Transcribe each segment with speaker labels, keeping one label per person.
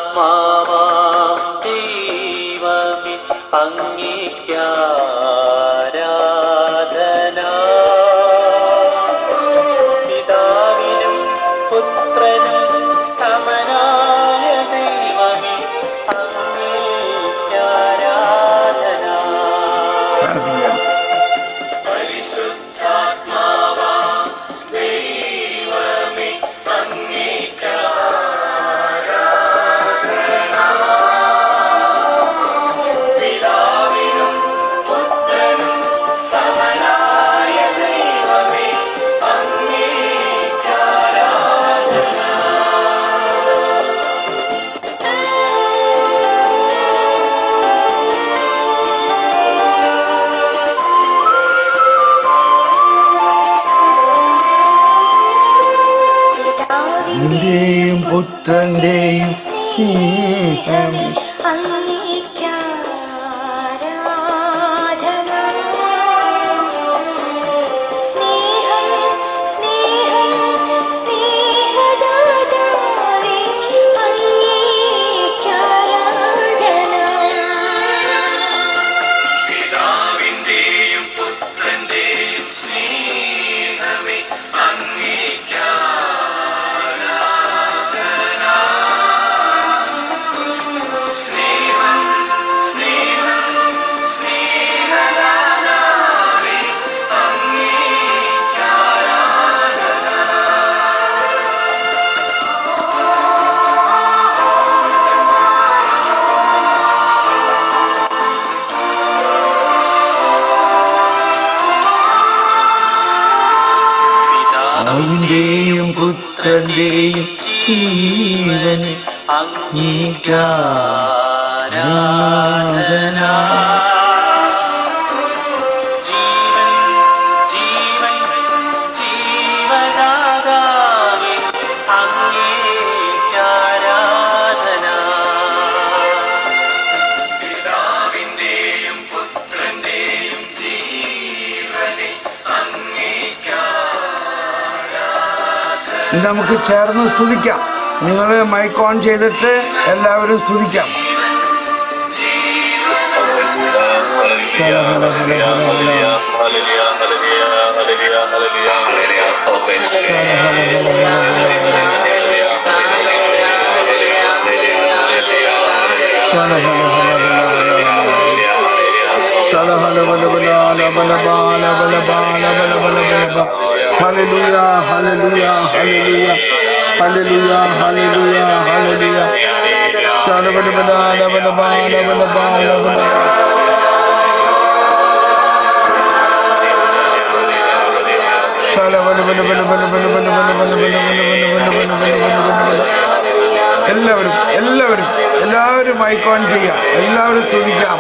Speaker 1: പരിശുദ്ധാത്മാവാം ദൈവമേ അങ്ങേയ്ക്കാരാധന. പിതാവിനും പുത്രനും സമനായ ദൈവമേ അങ്ങേയ്ക്കാരാധന. പരിശുദ്ധാത്മാവാം ദൈവമേ അങ്ങേയ്ക്കാരാധന. പിതാവിനും പുത്രനും സമനായ ദൈവമേ അങ്ങേയ്ക്കാരാധന.
Speaker 2: ന്റെയും പുത്രന്റെയും സ്നേഹമേ
Speaker 3: അങ്ങേയ്ക്കാരാധന. സ്നേഹം സ്നേഹം സ്നേഹദാതാവേ അങ്ങേയ്ക്കാരാധന.
Speaker 1: പിതാവിന്റെയും പുത്രന്റെയും സ്നേഹമേ അങ്ങേയ്ക്കാരാധന. സ്നേഹം സ്നേഹം സ്നേഹദാതാവേ അങ്ങേയ്ക്കാരാധന.
Speaker 2: അവന്റെയും പുത്രന്റെയും ജീവനെ
Speaker 1: അങ്ങേയ്ക്കാരാധന. ജീവൻ ജീവൻ ജീവദാതാവേ അങ്ങേയ്ക്കാരാധന. പിതാവിന്റെയും പുത്രന്റെയും ജീവനെ അങ്ങേയ്ക്കാരാധന.
Speaker 2: നമുക്ക് ചേർന്ന് സ്തുതിക്കാം. നിങ്ങൾ മൈക്ക് ഓൺ ചെയ്തിട്ട് എല്ലാവരും സ്തുതിക്കാം. ഹല ഹല ഹല ഹല ഹല. ഹല ഹല ഹല ഹല ഹല. ശല ഹല ഹല ഹല ഹല ഹല. ശല ഹല ബല ബല ബല ബല ബല ബല ബല ബല ബല ബല. Hallelujah hallelujah hallelujah hallelujah hallelujah hallelujah. ശല ബല ബല ബല ബല ബല ബല ബല. ശല ബല ബല ബല ബല ബല ബല ബല ബല ബല ബല ബല ബല ബല. എല്ലാവരും എല്ലാവരും എല്ലാവരും മൈക്ക് ഓൺ ചെയ്യാം. എല്ലാവരും സ്തുതിക്കാം.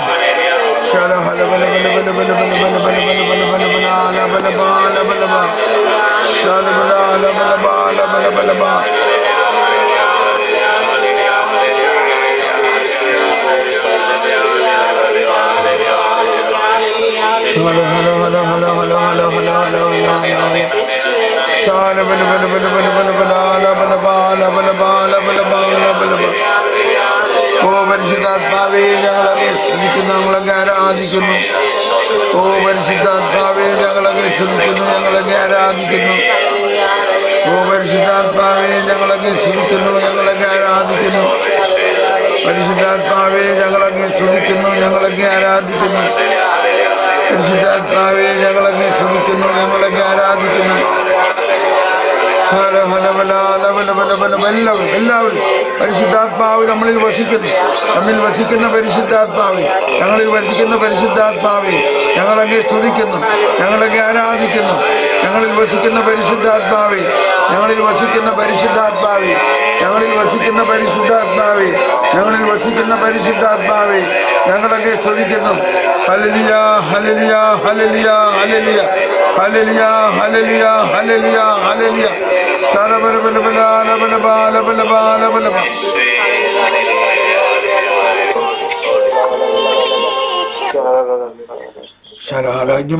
Speaker 2: ശല ഹല ബല ബല ബല ബല ബല ബല ബല ബല ബല ബല ബല ആല ബല ബാല ബല ബ. ശല ബല ആല ബല ബാല ബല ബല ബ. ശല ഹല ഹല ഹല ഹല ഹല ഹല ഹല ഹല. ശല ബല ബല ബല ബല ബല ബല ആല ബല ബാല ബല ബാല ബല ബാല ബല ബ. ഓ പരിശുദ്ധാത്മാവേ ഞങ്ങളെ സ്തുതിക്കുന്നു, ഞങ്ങളെ ആരാധിക്കുന്നു. ഓ പരിശുദ്ധാത്മാവേ ഞങ്ങളെ സ്തുതിക്കുന്നു, ഞങ്ങളെ ആരാധിക്കുന്നു. ഓ പരിശുദ്ധാത്മാവേ ഞങ്ങളെ സ്തുതിക്കുന്നു, ഞങ്ങളെ ആരാധിക്കുന്നു. പരിശുദ്ധാത്മാവേ ഞങ്ങളെ സ്തുതിക്കുന്നു, ഞങ്ങളെ ആരാധിക്കുന്നു. പരിശുദ്ധാത്മാവേ ഞങ്ങളെ സ്തുതിക്കുന്നു, ഞങ്ങളെ ആരാധിക്കുന്നു. എല്ലാവരും എല്ലാവരും പരിശുദ്ധാത്മാവ് നമ്മളിൽ വസിക്കുന്നു. നമ്മിൽ വസിക്കുന്ന പരിശുദ്ധാത്മാവ്, ഞങ്ങളിൽ വസിക്കുന്ന പരിശുദ്ധാത്മാവ് ഞങ്ങളങ്ങെ സ്തുതിക്കുന്നു, ഞങ്ങളങ്ങെ ആരാധിക്കുന്നു. ഞങ്ങളിൽ വസിക്കുന്ന പരിശുദ്ധാത്മാവ്, ഞങ്ങളിൽ വസിക്കുന്ന പരിശുദ്ധാത്മാവ്, ഞങ്ങളിൽ വസിക്കുന്ന പരിശുദ്ധാത്മാവ്, ഞങ്ങളിൽ വസിക്കുന്ന പരിശുദ്ധാത്മാവ് ഞങ്ങളങ്ങെ സ്തുതിക്കുന്നു. Hallelujah hallelujah hallelujah hallelujah hallelujah hallelujah hallelujah hallelujah.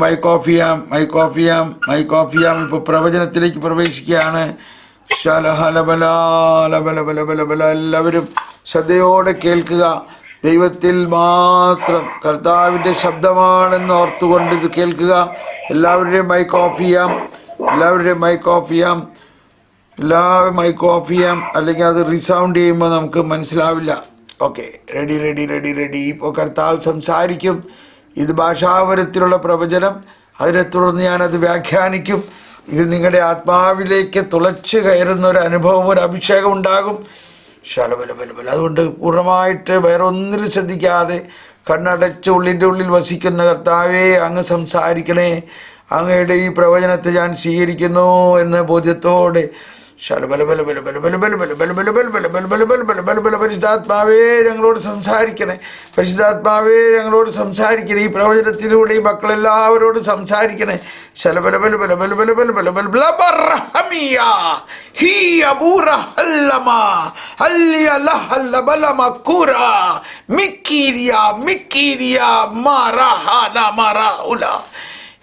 Speaker 2: Mic off ചെയ്യാം. ഇപ്പൊ പ്രവചനത്തിലേക്ക് പ്രവേശിക്കുകയാണ്. എല്ലാവരും ശ്രദ്ധയോടെ കേൾക്കുക. ദൈവത്തിൽ മാത്രം കർത്താവിൻ്റെ ശബ്ദമാണെന്ന് ഓർത്തുകൊണ്ട് ഇത് കേൾക്കുക. എല്ലാവരുടെയും മൈക്ക് ഓഫ് ചെയ്യാം. എല്ലാവരുടെയും മൈക്ക് ഓഫ് ചെയ്യാം. അല്ലെങ്കിൽ അത് റീസൗണ്ട് ചെയ്യുമ്പോൾ നമുക്ക് മനസ്സിലാവില്ല. Okay, ready. ഇപ്പോൾ കർത്താവ് സംസാരിക്കും. ഇത് ഭാഷാപരത്തിലുള്ള പ്രവചനം. അതിനെ തുടർന്ന് ഞാനത് വ്യാഖ്യാനിക്കും. ഇത് നിങ്ങളുടെ ആത്മാവിലേക്ക് തുളച്ച് കയറുന്ന ഒരു അനുഭവം, ഒരു അഭിഷേകം ഉണ്ടാകും. ശലബലബലബല. അതുകൊണ്ട് പൂർണ്ണമായിട്ട് വേറെ ഒന്നിലും ശ്രദ്ധിക്കാതെ കണ്ണടച്ച് ഉള്ളിൻ്റെ ഉള്ളിൽ വസിക്കുന്ന കർത്താവേ, അങ്ങ് സംസാരിക്കണേ. അങ്ങയുടെ ഈ പ്രവചനത്തെ ഞാൻ സ്വീകരിക്കുന്നു എന്ന ബോധ്യത്തോടെ പരിശുദ്ധാത്മാവേ ഞങ്ങളോട് സംസാരിക്കണേ. പരിശുദ്ധാത്മാവേ ഞങ്ങളോട് സംസാരിക്കണേ. ഈ പ്രവചനത്തിലൂടെ ഈ മക്കളെല്ലാവരോടും സംസാരിക്കണേ.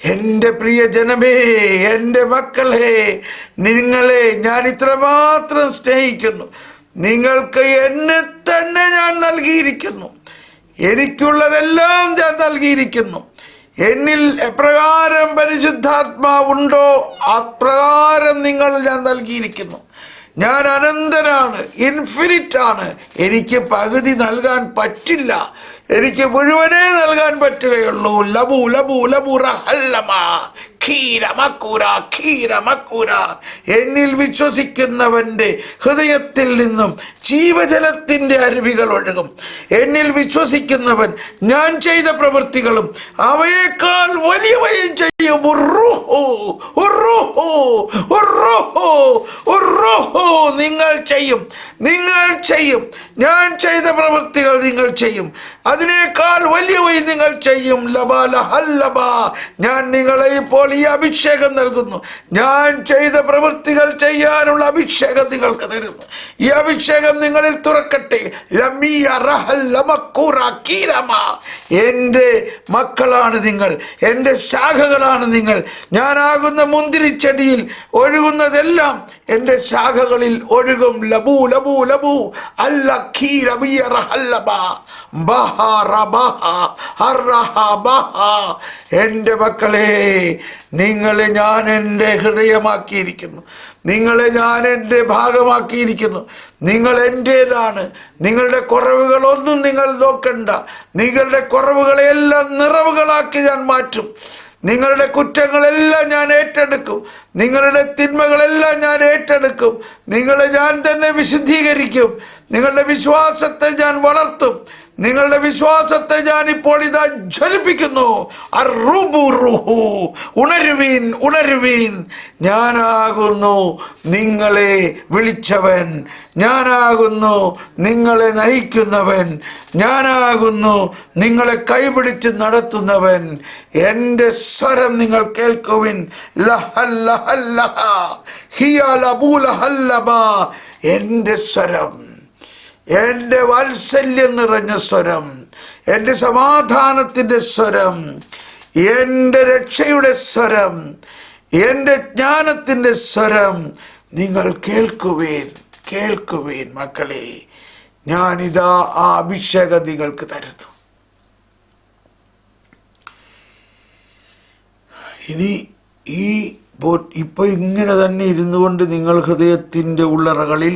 Speaker 2: എൻ്റെ പ്രിയ ജനമേ, എൻ്റെ മക്കളെ, നിങ്ങളെ ഞാൻ ഇത്രമാത്രം സ്നേഹിക്കുന്നു. നിങ്ങൾക്ക് എന്നെ തന്നെ ഞാൻ നൽകിയിരിക്കുന്നു. എനിക്കുള്ളതെല്ലാം ഞാൻ നൽകിയിരിക്കുന്നു. എന്നിൽ എപ്രകാരം പരിശുദ്ധാത്മാവുണ്ടോ അപ്രകാരം നിങ്ങൾ ഞാൻ നൽകിയിരിക്കുന്നു. ഞാൻ അനന്തനാണ്, ഇൻഫിനിറ്റ് ആണ്. എനിക്ക് പകുതി നൽകാൻ പറ്റില്ല. എനിക്ക് മുഴുവനേ നൽകാൻ പറ്റുകയുള്ളൂ. ലബു ലബു ലബു റഹല്ലമാ ഖീരമക്കൂര. എന്നിൽ വിശ്വസിക്കുന്നവൻ്റെ ഹൃദയത്തിൽ നിന്നും ജീവജലത്തിൻ്റെ അരുവികൾ ഒഴുകും. എന്നിൽ വിശ്വസിക്കുന്നവൻ ഞാൻ ചെയ്ത പ്രവൃത്തികളും അവയേക്കാൾ വലിയവയും ചെയ്യും. നിങ്ങൾ ചെയ്യും. ഞാൻ ചെയ്ത പ്രവൃത്തികൾ നിങ്ങൾ ചെയ്യും. അതിനേക്കാൾ വലിയവയും നിങ്ങൾ ചെയ്യും. ഞാൻ നിങ്ങളെ ഇപ്പോൾ ഈ അഭിഷേകം നൽകുന്നു. ഞാൻ ചെയ്ത പ്രവൃത്തികൾ ചെയ്യാനുള്ള അഭിഷേകം നിങ്ങൾക്ക് തരുന്നു. ഈ അഭിഷേകം നിങ്ങളിൽ തുറക്കട്ടെ. എൻ്റെ മക്കളാണ് നിങ്ങൾ, എൻ്റെ ശാഖകളാണ് നിങ്ങൾ. ഞാനാകുന്ന മുന്തിരിച്ചെടിയിൽ ഒഴുകുന്നതെല്ലാം എൻ്റെ ശാഖകളിൽ ഒഴുകും. ലബു ലബു ലബു അല്ല എൻ്റെ മക്കളെ, നിങ്ങളെ ഞാൻ എൻ്റെ ഹൃദയമാക്കിയിരിക്കുന്നു. നിങ്ങളെ ഞാൻ എൻ്റെ ഭാഗമാക്കിയിരിക്കുന്നു. നിങ്ങൾ എൻ്റേതാണ്. നിങ്ങളുടെ കുറവുകളൊന്നും നിങ്ങൾ നോക്കണ്ട. നിങ്ങളുടെ കുറവുകളെല്ലാം നിറവുകളാക്കി ഞാൻ മാറ്റും. നിങ്ങളുടെ കുറ്റങ്ങളെല്ലാം ഞാൻ ഏറ്റെടുക്കും. നിങ്ങളുടെ തിന്മകളെല്ലാം ഞാൻ ഏറ്റെടുക്കും. നിങ്ങളെ ഞാൻ തന്നെ വിശുദ്ധീകരിക്കും. നിങ്ങളുടെ വിശ്വാസത്തെ ഞാൻ വളർത്തും. നിങ്ങളുടെ വിശ്വാസത്തെ ഞാൻ ഇപ്പോൾ ഇതാ ജ്വലിപ്പിക്കുന്നു. ഉണരുവീൻ. ഞാനാകുന്നു നിങ്ങളെ വിളിച്ചവൻ. ഞാനാകുന്നു നിങ്ങളെ നയിക്കുന്നവൻ. ഞാനാകുന്നു നിങ്ങളെ കൈപിടിച്ച് നടത്തുന്നവൻ. എൻ്റെ സ്വരം നിങ്ങൾ കേൾക്കുവിൻ. എൻ്റെ സ്വരം, എൻ്റെ വാത്സല്യം നിറഞ്ഞ സ്വരം, എൻ്റെ സമാധാനത്തിൻ്റെ സ്വരം, എൻ്റെ രക്ഷയുടെ സ്വരം, എൻ്റെ ജ്ഞാനത്തിൻ്റെ സ്വരം നിങ്ങൾ കേൾക്കുവേൻ മക്കളെ. ഞാനിതാ ആ അഭിഷേകം നിങ്ങൾക്ക് തരുന്നു. ഇനി ഇപ്പൊ ഇങ്ങനെ തന്നെ ഇരുന്നു കൊണ്ട് നിങ്ങൾ ഹൃദയത്തിൻ്റെ ഉള്ളറകളിൽ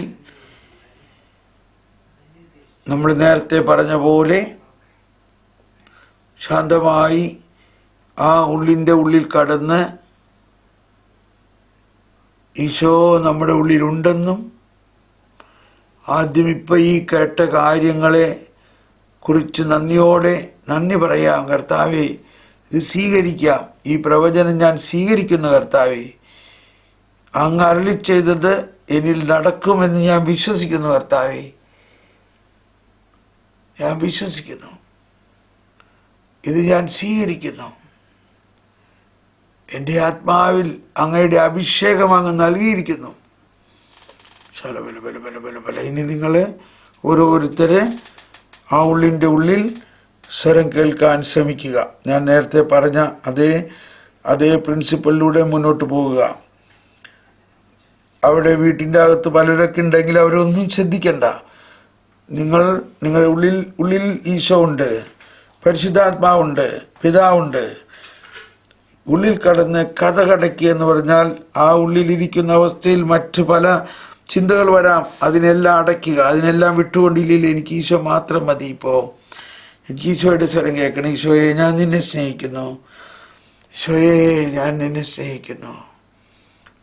Speaker 2: നമ്മൾ നേരത്തെ പറഞ്ഞ പോലെ ശാന്തമായി ആ ഉള്ളിൻ്റെ ഉള്ളിൽ കടന്ന് ഈശോ നമ്മുടെ ഉള്ളിലുണ്ടെന്നും ആദ്യം ഇപ്പം ഈ കേട്ട കാര്യങ്ങളെ കുറിച്ച് നന്ദി പറയാം. കർത്താവേ, ഇത് സ്വീകരിക്കാം. ഈ പ്രവചനം ഞാൻ സ്വീകരിക്കുന്നു. കർത്താവേ, അങ്ങ് അരുളി ചെയ്തത് എന്നിൽ നടക്കുമെന്ന് ഞാൻ വിശ്വസിക്കുന്നു. കർത്താവേ, ഞാൻ വിശ്വസിക്കുന്നു. ഇത് ഞാൻ സ്വീകരിക്കുന്നു. എൻ്റെ ആത്മാവിൽ അങ്ങയുടെ അഭിഷേകം അങ്ങ് നൽകിയിരിക്കുന്നു. ഇനി നിങ്ങൾ ഓരോരുത്തരെ ആ ഉള്ളിൻ്റെ ഉള്ളിൽ സ്വരം കേൾക്കാൻ ശ്രമിക്കുക. ഞാൻ നേരത്തെ പറഞ്ഞ അതേ പ്രിൻസിപ്പലിലൂടെ മുന്നോട്ട് പോകുക. അവിടെ വീട്ടിൻ്റെ അകത്ത് പലരൊക്കെ ഉണ്ടെങ്കിൽ അവരൊന്നും ശ്രദ്ധിക്കണ്ട. നിങ്ങളുടെ ഉള്ളിൽ ഈശോ ഉണ്ട്, പരിശുദ്ധാത്മാവുണ്ട്, പിതാവുണ്ട്. ഉള്ളിൽ കടന്ന് കഥ കടക്കുക എന്ന് പറഞ്ഞാൽ ആ ഉള്ളിലിരിക്കുന്ന അവസ്ഥയിൽ മറ്റ് പല ചിന്തകൾ വരാം. അതിനെല്ലാം അടയ്ക്കുക, അതിനെല്ലാം വിട്ടുകൊണ്ടില്ലെങ്കിൽ എനിക്ക് ഈശോ മാത്രം മതി. ഇപ്പോൾ എനിക്ക് ഈശോയുടെ സ്വരം കേൾക്കണം. ഈശോയെ, ഞാൻ നിന്നെ സ്നേഹിക്കുന്നു. ഈശോയെ, ഞാൻ നിന്നെ സ്നേഹിക്കുന്നു.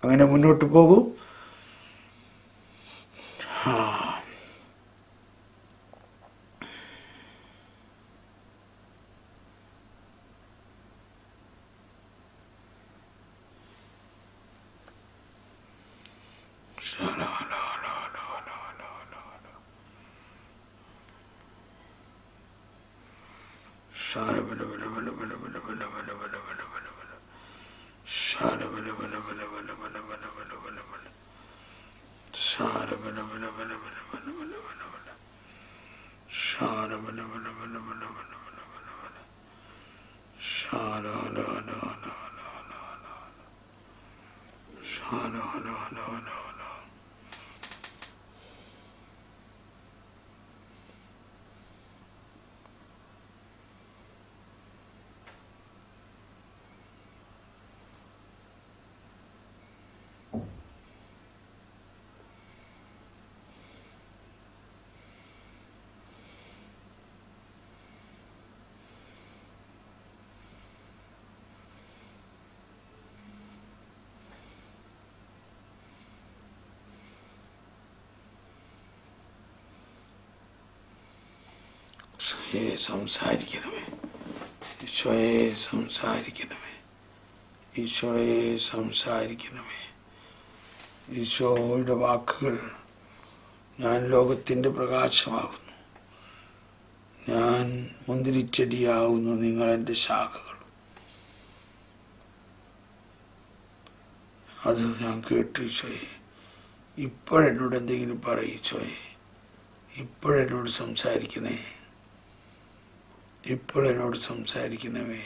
Speaker 2: അങ്ങനെ മുന്നോട്ട് പോകൂ. ഈശോയെ സംസാരിക്കണമേ, ഈശോയെ സംസാരിക്കണമേ, ഈശോയെ സംസാരിക്കണമേ. ഈശോയുടെ വാക്കുകൾ, ഞാൻ ലോകത്തിൻ്റെ പ്രകാശമാകുന്നു, ഞാൻ മുന്തിരിച്ചെടിയാവുന്നു, നിങ്ങൾ എൻ്റെ ശാഖകൾ. അത് ഞാൻ കേട്ടു. ഈശോയെ, ഇപ്പോഴെന്നോട് എന്തെങ്കിലും പറയും. ഈശോയെ, ഇപ്പോഴെന്നോട് സംസാരിക്കണേ, ഇപ്പോഴെന്നോട് സംസാരിക്കണമേ.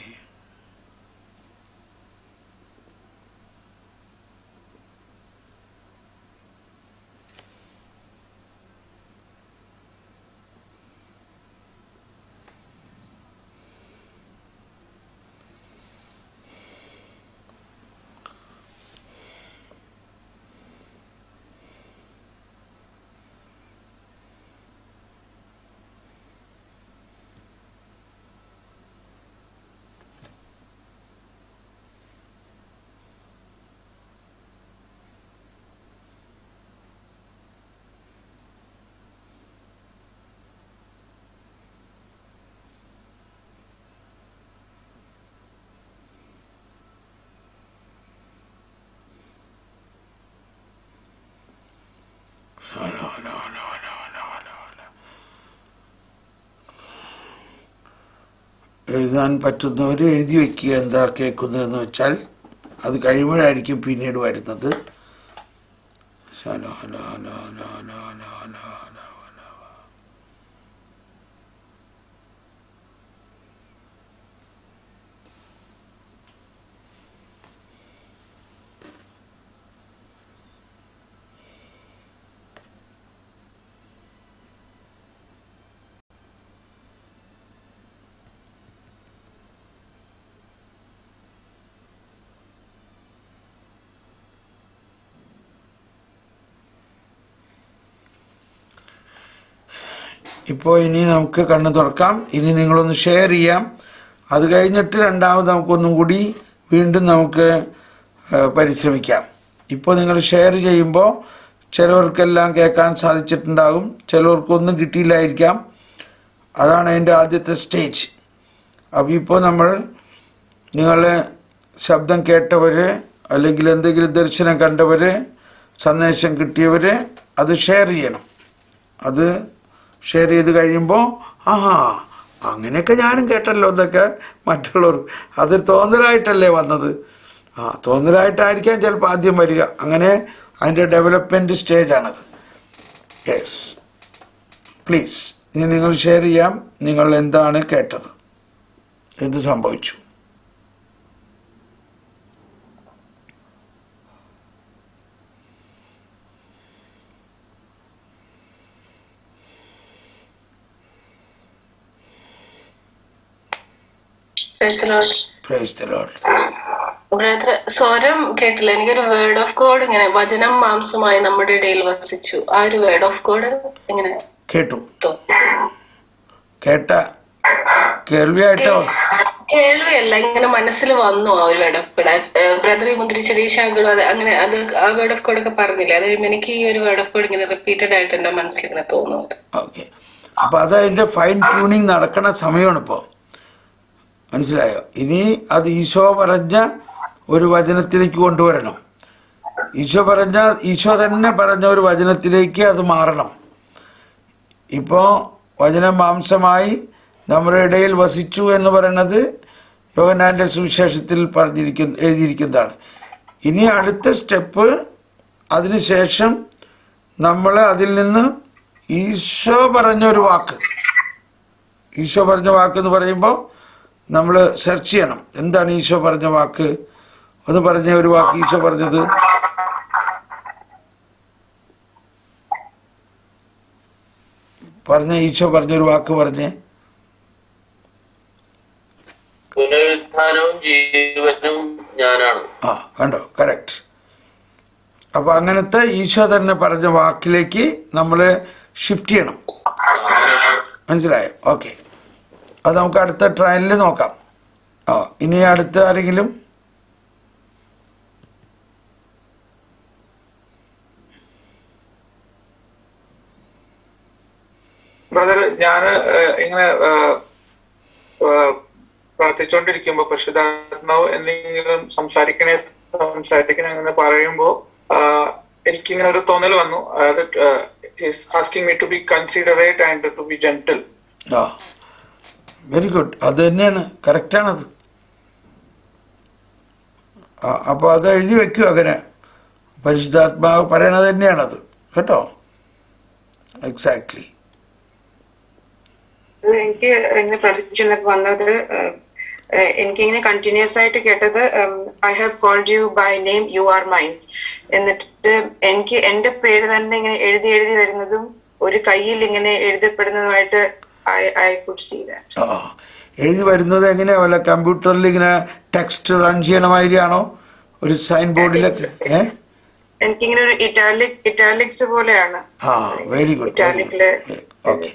Speaker 2: എഴുതാൻ പറ്റുന്നവർ എഴുതി വയ്ക്കുക, എന്താ കേൾക്കുന്നതെന്ന് വെച്ചാൽ. അത് കഴിയുമ്പോഴായിരിക്കും പിന്നീട് വരുന്നത്. ഇപ്പോൾ ഇനി നമുക്ക് കണ്ണ് തുറക്കാം. ഇനി നിങ്ങളൊന്ന് ഷെയർ ചെയ്യാം. അത് കഴിഞ്ഞിട്ട് രണ്ടാമത് നമുക്കൊന്നും കൂടി വീണ്ടും നമുക്ക് പരിശ്രമിക്കാം. ഇപ്പോൾ നിങ്ങൾ ഷെയർ ചെയ്യുമ്പോൾ ചിലവർക്കെല്ലാം കേൾക്കാൻ സാധിച്ചിട്ടുണ്ടാകും, ചിലവർക്കൊന്നും കിട്ടിയില്ലായിരിക്കാം. അതാണ് അതിൻ്റെ ആദ്യത്തെ സ്റ്റേജ്. അപ്പോൾ ഇപ്പോൾ നിങ്ങളെ ശബ്ദം കേട്ടവർ, അല്ലെങ്കിൽ എന്തെങ്കിലും ദർശനം കണ്ടവർ, സന്ദേശം കിട്ടിയവർ അത് ഷെയർ ചെയ്യണം. അത് ഷെയർ ചെയ്ത് കഴിയുമ്പോൾ അങ്ങനെയൊക്കെ ഞാനും കേട്ടല്ലോ എന്നൊക്കെ മറ്റുള്ളവർ, അതൊരു തോന്നലായിട്ടല്ലേ വന്നത്, തോന്നലായിട്ടായിരിക്കാം ചിലപ്പോൾ ആദ്യം വരിക. അങ്ങനെ അതിൻ്റെ ഡെവലപ്മെൻറ്റ് സ്റ്റേജാണത്. യെസ്, പ്ലീസ് ഇനി നിങ്ങൾ ഷെയർ ചെയ്യാം. നിങ്ങൾ എന്താണ് കേട്ടത്, എന്ത് സംഭവിച്ചു? Price the Lord.
Speaker 4: ബ്രദർ, സ്വരം കേട്ടില്ല. എനിക്കൊരു വേർഡ് ഓഫ് ഗോഡ് ഇങ്ങനെ വചനം മാംസമായി നമ്മുടെ ഇടയിൽ വസിച്ചു. ആ ഒരു വേർഡ് ഓഫ് ഗോഡ് എങ്ങനെ
Speaker 2: കേട്ടു? കേട്ട കേൾവിയായിട്ടോ?
Speaker 4: കേൾവിയല്ല, ഇങ്ങനെ മനസ്സിൽ വന്നു ആ ഒരു വേർഡ് ഓഫ് ഗോഡ്. ബ്രദർ ഈ മുന്തിരിച്ചെടി ശാഖകൾ അങ്ങനെ അത് ആ വേർഡ് ഓഫ് ഗോഡ് ഒക്കെ പറഞ്ഞില്ലേ, അത് കഴിയുമ്പോൾ എനിക്ക് ഈ ഒരു വേർഡ് ഓഫ് ഗോഡ് ഇങ്ങനെ റിപ്പീറ്റഡ് ആയിട്ട് എന്റെ മനസ്സിൽ ഇങ്ങനെ തോന്നുന്നുണ്ട്.
Speaker 2: ഓക്കെ, അപ്പൊ അത് അതിന്റെ ഫൈൻ ട്യൂണിങ് നടക്കണ സമയമാണ് ഇപ്പോ. മനസ്സിലായോ? ഇനി അത് ഈശോ പറഞ്ഞ ഒരു വചനത്തിലേക്ക് കൊണ്ടുവരണം. ഈശോ തന്നെ പറഞ്ഞ ഒരു വചനത്തിലേക്ക് അത് മാറണം. ഇപ്പോൾ വചനം മാംസമായി നമ്മുടെ ഇടയിൽ വസിച്ചു എന്ന് പറയുന്നത് യോഹന്നാന്റെ സുവിശേഷത്തിൽ എഴുതിയിരിക്കുന്നതാണ്. ഇനി അടുത്ത സ്റ്റെപ്പ്, അതിനുശേഷം നമ്മൾ അതിൽ നിന്ന് ഈശോ പറഞ്ഞ വാക്ക് എന്ന് പറയുമ്പോൾ നമ്മൾ സെർച്ച് ചെയ്യണം. എന്താണ് ഈശോ പറഞ്ഞ വാക്ക്? ഒന്ന് പറഞ്ഞ ഒരു വാക്ക് ഈശോ പറഞ്ഞത്. ഈശോ പറഞ്ഞൊരു വാക്ക് പറഞ്ഞേ.
Speaker 5: പുനരുത്ഥാനവും ജീവനും ഞാനാണ്.
Speaker 2: ആ, കണ്ടോ? കറക്റ്റ്. അപ്പൊ അങ്ങനത്തെ ഈശോ തന്നെ പറഞ്ഞ വാക്കിലേക്ക് നമ്മൾ ഷിഫ്റ്റ് ചെയ്യണം. മനസ്സിലായോ? ഓക്കെ, അത് നമുക്ക് അടുത്ത ട്രയലിൽ നോക്കാം. ഇനി അടുത്ത ആരെങ്കിലും?
Speaker 6: ബ്രദർ, ഞാൻ ഇങ്ങനെ പ്രാർത്ഥിച്ചുകൊണ്ടിരിക്കുമ്പോ പരിശുദ്ധാത്മാവ് എന്തെങ്കിലും സംസാരിക്കണേ അങ്ങനെ പറയുമ്പോ എനിക്കിങ്ങനെ ഒരു തോന്നൽ വന്നു. അതായത് asking me to be considerate and to be gentle.
Speaker 2: Very good, അത് തന്നെയാണ്, കറക്റ്റാണത്. അപ്പോൾ അത് എഴുതി വെക്കൂ. അങ്ങനെ പരിശുദ്ധാത്മാവ് പറയണത് തന്നെയാണത് കേട്ടോ. എക്സാക്ട്ലി.
Speaker 7: എനിക്ക് ഇങ്ങനെ പ്രവർത്തിച്ചൊക്കെ വന്നത്, എനിക്കിങ്ങനെ കണ്ടിന്യൂസ് ആയിട്ട് കേട്ടത് I have called you by name, you are mine. എന്നിട്ട് എനിക്ക് എന്റെ പേര് തന്നെ ഇങ്ങനെ എഴുതി വരുന്നതും ഒരു കയ്യിൽ ഇങ്ങനെ എഴുതപ്പെടുന്നതുമായിട്ട് ഐ കുഡ് സീ ദാറ്റ്.
Speaker 2: എഴുതി വരുന്നത് എങ്ങനെയാ? വല്ല കമ്പ്യൂട്ടറിൽ ഇങ്ങനെ ടെക്സ്റ്റ് റൺ ചെയ്യണ മാതിരിയാണോ? ഒരു സൈൻ ബോർഡിലൊക്കെ?
Speaker 7: എനിക്കിങ്ങനെ ഒരു ഇറ്റാലിക്സ് പോലെയാണ്.
Speaker 2: Very good.
Speaker 7: ഇറ്റാലിക്കില്.
Speaker 2: ഓക്കെ,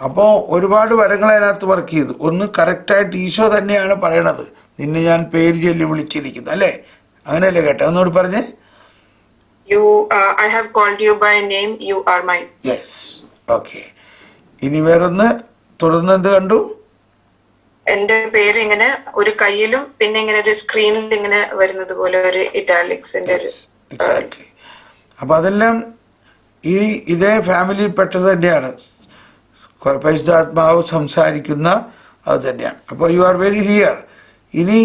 Speaker 2: അപ്പോൾ ഒരുപാട് വരങ്ങൾ അതിനകത്ത് വർക്ക് ചെയ്തു. ഒന്ന് കറക്റ്റായിട്ട് ഈശോ തന്നെയാണ് പറയണത്, നിന്നെ ഞാൻ പേര് ചൊല്ലി വിളിച്ചിരിക്കുന്നു, അല്ലേ? അങ്ങനെയല്ലേ കേട്ടോ? ഒന്നുകൂടി പറഞ്ഞേ.
Speaker 7: I have called you by name, you are mine.
Speaker 2: Yes. Okay, ഇനി വേറൊന്ന് തുടർന്ന് എന്ത് കണ്ടു?
Speaker 7: എന്റെ പേര് ഇങ്ങനെ ഒരു കയ്യിലും പിന്നെ ഇങ്ങനെ ഒരു സ്ക്രീനിൽ ഇങ്ങനെ വരുന്നത് പോലെ ഒരു ഇറ്റാലിക്സിന്റെ.
Speaker 2: എക്സാക്ട്ലി. അപ്പൊ അതെല്ലാം ഇതേ ഫാമിലിയിൽ പെട്ടത് തന്നെയാണ്. പരിശുദ്ധാത്മാവ് സംസാരിക്കുന്ന അത് തന്നെയാണ്. അപ്പോൾ യു ആർ വെരി ഹിയർ. ഇനി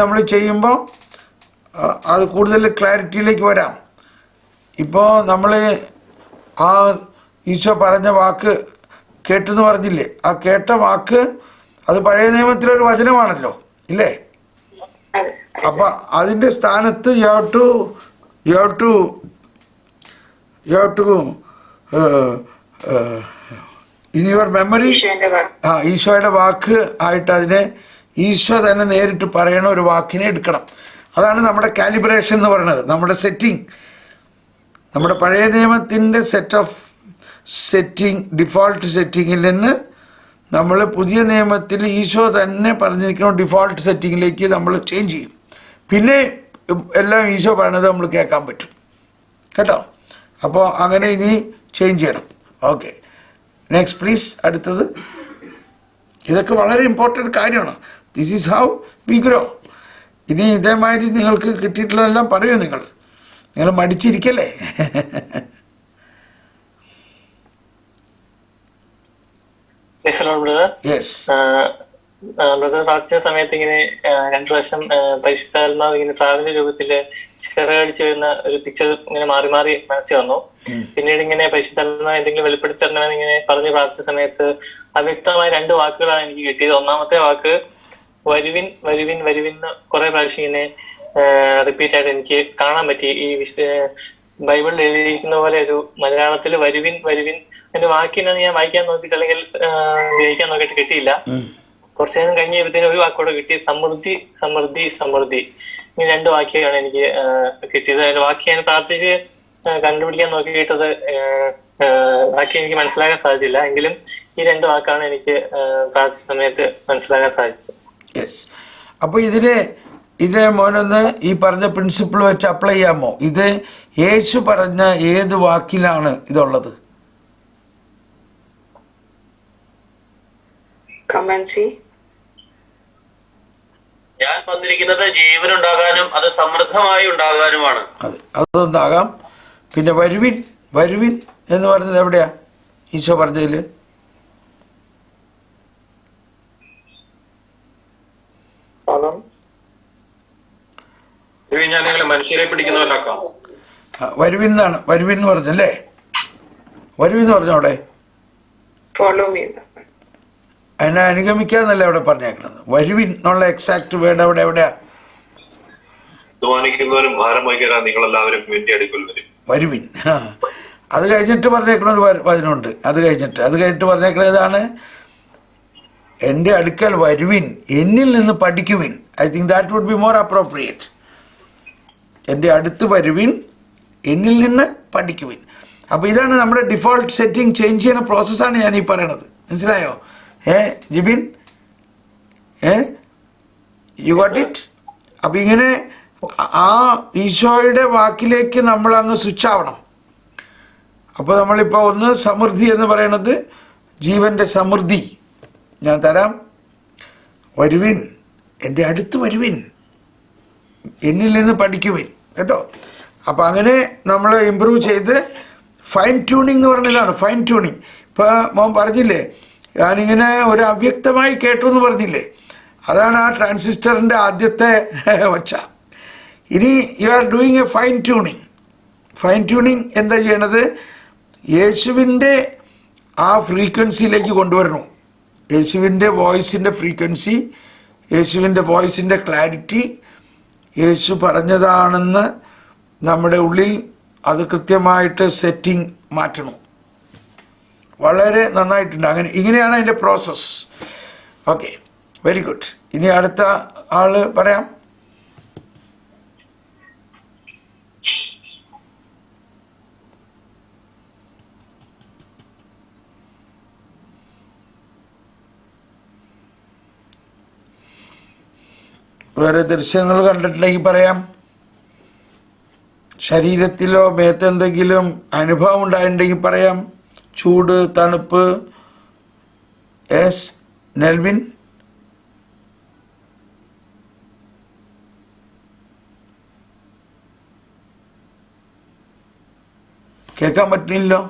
Speaker 2: നമ്മൾ ചെയ്യുമ്പോൾ അത് കൂടുതൽ ക്ലാരിറ്റിയിലേക്ക് വരാം. ഇപ്പോൾ നമ്മൾ ആ ഈശോ പറഞ്ഞ വാക്ക് കേട്ടെന്ന് പറഞ്ഞില്ലേ? ആ കേട്ട വാക്ക് അത് പഴയ നിയമത്തിലൊരു വചനമാണല്ലോ, ഇല്ലേ? അപ്പൊ അതിന്റെ സ്ഥാനത്ത് you have to in your memory ഈശോയുടെ വാക്ക് ആയിട്ട് അതിനെ ഈശോ തന്നെ നേരിട്ട് പറയണ ഒരു വാക്കിനെ എടുക്കണം. അതാണ് നമ്മുടെ കാലിബ്രേഷൻ എന്ന് പറയുന്നത്, നമ്മുടെ സെറ്റിംഗ്. നമ്മുടെ പഴയ നിയമത്തിൻ്റെ ഡിഫോൾട്ട് സെറ്റിങ്ങിൽ നിന്ന് നമ്മൾ പുതിയ നിയമത്തിൽ ഈശോ തന്നെ പറഞ്ഞിരിക്കുന്ന ഡിഫോൾട്ട് സെറ്റിങ്ങിലേക്ക് നമ്മൾ ചേഞ്ച് ചെയ്യും. പിന്നെ എല്ലാം ഈശോ പറയണത് നമ്മൾ കേൾക്കാൻ പറ്റും കേട്ടോ. അപ്പോൾ അങ്ങനെ ഇനി ചേഞ്ച് ചെയ്യണം. Okay, next please. അടുത്തത്. ഇതൊക്കെ വളരെ ഇമ്പോർട്ടൻ്റ് കാര്യമാണ്. This is how we grow. ഇനി ഇതേമാതിരി നിങ്ങൾക്ക് കിട്ടിയിട്ടുള്ളതെല്ലാം പറയൂ. നിങ്ങൾ മടിച്ചിരിക്കല്ലേ?
Speaker 8: ബ്രദർ പ്രാർത്ഥിച്ച സമയത്ത് ഇങ്ങനെ 2 പ്രാവശ്യം പരിശുദ്ധാത്മാവ് ഇങ്ങനെ ട്രാവലിന്റെ രൂപത്തില് ചിറകടിച്ചു വരുന്ന ഒരു പിക്ചർ ഇങ്ങനെ മാറി മാറി മനസ്സിൽ വന്നു. പിന്നീട് ഇങ്ങനെ പരിശുദ്ധാത്മാവ് എന്തെങ്കിലും വെളിപ്പെടുത്തി തരണമെന്ന് ഇങ്ങനെ പറഞ്ഞ് പ്രാർത്ഥിച്ച സമയത്ത് അവ്യക്തമായ 2 വാക്കുകളാണ് എനിക്ക് കിട്ടിയത്. ഒന്നാമത്തെ വാക്ക് വരുവിൻ വരുവിൻ വരുവിൻ എന്ന് കുറെ പ്രാവശ്യം ഇങ്ങനെ റിപ്പീറ്റ് ആയിട്ട് എനിക്ക് കാണാൻ പറ്റി. ഈ ബൈബിളിൽ എഴുതിയിരിക്കുന്ന പോലെ ഒരു മലയാളത്തിൽ വരുവിൻ വരുവിൻ എന്റെ വാക്കിനെ ഞാൻ വായിക്കാൻ നോക്കിയിട്ട് അല്ലെങ്കിൽ ഗ്രഹിക്കാൻ നോക്കിയിട്ട് കിട്ടിയില്ല. കുറച്ചു നേരം കഴിഞ്ഞപ്പോഴത്തേനും ഒരു വാക്കോടെ കിട്ടി, സമൃദ്ധി സമൃദ്ധി സമൃദ്ധി. ഈ 2 വാക്യമാണ് എനിക്ക് കിട്ടിയത്. അതിന്റെ വാക്യം ഞാൻ പ്രാർത്ഥിച്ച് കണ്ടുപിടിക്കാൻ നോക്കിയിട്ടത് വാക്യം എനിക്ക് മനസ്സിലാക്കാൻ സാധിച്ചില്ല. എങ്കിലും ഈ 2 വാക്കാണ് എനിക്ക് പ്രാർത്ഥിച്ച സമയത്ത് മനസ്സിലാക്കാൻ സാധിച്ചത്.
Speaker 2: യെസ്. അപ്പോൾ ഇതിനെ മോനൊന്ന് ഈ പറഞ്ഞ പ്രിൻസിപ്പിൾ വെച്ച് അപ്ലൈ ചെയ്യാമോ? ഇത് യേശു പറഞ്ഞ ഏത് വാക്കിലാണ് ഇതുള്ളത്?
Speaker 5: ഞാൻ വന്നിരിക്കുന്നത് ജീവൻ ഉണ്ടാകാനും അത് സമൃദ്ധമായി ഉണ്ടാകാനുമാണ്.
Speaker 2: അതൊന്നാകാം. പിന്നെ വരുവിൻ വരുവിൻ എന്ന് പറഞ്ഞത് എവിടെയാ ഈശോ പറഞ്ഞതില്?
Speaker 5: മനുഷ്യരെ പിടിക്കുന്നവരാക്കാം.
Speaker 2: വരുവിൻ എന്നാണ്, വരുവിൻ എന്ന് പറഞ്ഞല്ലേ? വരുവിൻ എന്ന് പറഞ്ഞോ അവിടെ? അതിനെ അനുഗമിക്കാന്നല്ലേ അവിടെ പറഞ്ഞേക്കണത്? വരുവിൻ എന്നുള്ള എക്സാക്ട് വേർഡ് അവിടെ എവിടെയാ?
Speaker 9: അധ്വാനിക്കുന്നവരും ഭാരം വഹിക്കാൻ നിങ്ങളെല്ലാവരും എന്റെ അടുക്കൽ വരും.
Speaker 2: വരുവിൻ. അത് കഴിഞ്ഞിട്ട് പറഞ്ഞേക്കണ ഒരു വചനമുണ്ട്. അത് കഴിഞ്ഞിട്ട് പറഞ്ഞേക്കണ ഏതാണ്? എൻ്റെ അടുക്കൽ വരുവിൻ, എന്നിൽ നിന്ന് പഠിക്കുവിൻ. I think that would be more appropriate. എൻ്റെ അടുത്ത് വരുവിൻ, എന്നിൽ നിന്ന് പഠിക്കുവിൻ. അപ്പോൾ ഇതാണ് നമ്മുടെ ഡിഫോൾട്ട് സെറ്റിംഗ്. ചേഞ്ച് ചെയ്യുന്ന പ്രോസസ്സാണ് ഞാൻ ഈ പറയണത്. മനസ്സിലായോ? Jibin, you got it? അപ്പം ഇങ്ങനെ ആ ഈശോയുടെ വാക്കിലേക്ക് നമ്മൾ അങ്ങ് സ്വിച്ച് ആവണം. അപ്പോൾ നമ്മളിപ്പോൾ ഒന്ന് സമൃദ്ധി എന്ന് പറയണത് ജീവൻ്റെ സമൃദ്ധി ഞാൻ തരാം. വരുവിൻ, എൻ്റെ അടുത്ത് വരുവിൻ, എന്നിൽ നിന്ന് പഠിക്കുവിൻ. കേട്ടോ? അപ്പം അങ്ങനെ നമ്മൾ ഇമ്പ്രൂവ് ചെയ്ത് ഫൈൻ ട്യൂണിങ് എന്ന് പറഞ്ഞതാണ്. Fine tuning. ഇപ്പോൾ മോൻ പറഞ്ഞില്ലേ, ഞാനിങ്ങനെ ഒരു അവ്യക്തമായി കേട്ടു എന്ന് പറഞ്ഞില്ലേ? അതാണ് ആ ട്രാൻസിസ്റ്ററിൻ്റെ ആദ്യത്തെ ഒച്ച. ഇനി you are doing A fine tuning. Fine tuning എന്താ ചെയ്യണത്? യേശുവിൻ്റെ ആ ഫ്രീക്വൻസിയിലേക്ക് കൊണ്ടുവരണം. യേശുവിൻ്റെ വോയിസിൻ്റെ ഫ്രീക്വൻസി, യേശുവിൻ്റെ വോയിസിൻ്റെ ക്ലാരിറ്റി, യേശു പറഞ്ഞതാണെന്ന് നമ്മുടെ ഉള്ളിൽ അത് കൃത്യമായിട്ട് സെറ്റിംഗ് മാറ്റണം. വളരെ നന്നായിട്ടുണ്ട്. ഇങ്ങനെയാണ് അതിൻ്റെ പ്രോസസ്സ്. Okay, very good. ഇനി അടുത്ത ആള് പറയാം. വേറെ ദൃശ്യങ്ങൾ കണ്ടിട്ടുണ്ടെങ്കിൽ പറയാം. ശരീരത്തിലോ മേത്തെന്തെങ്കിലും അനുഭവം ഉണ്ടായിട്ടുണ്ടെങ്കിൽ പറയാം. ചൂട്, തണുപ്പ്. യെസ്, നെൽവിൻ. കേൾക്കാൻ പറ്റില്ലല്ലോ.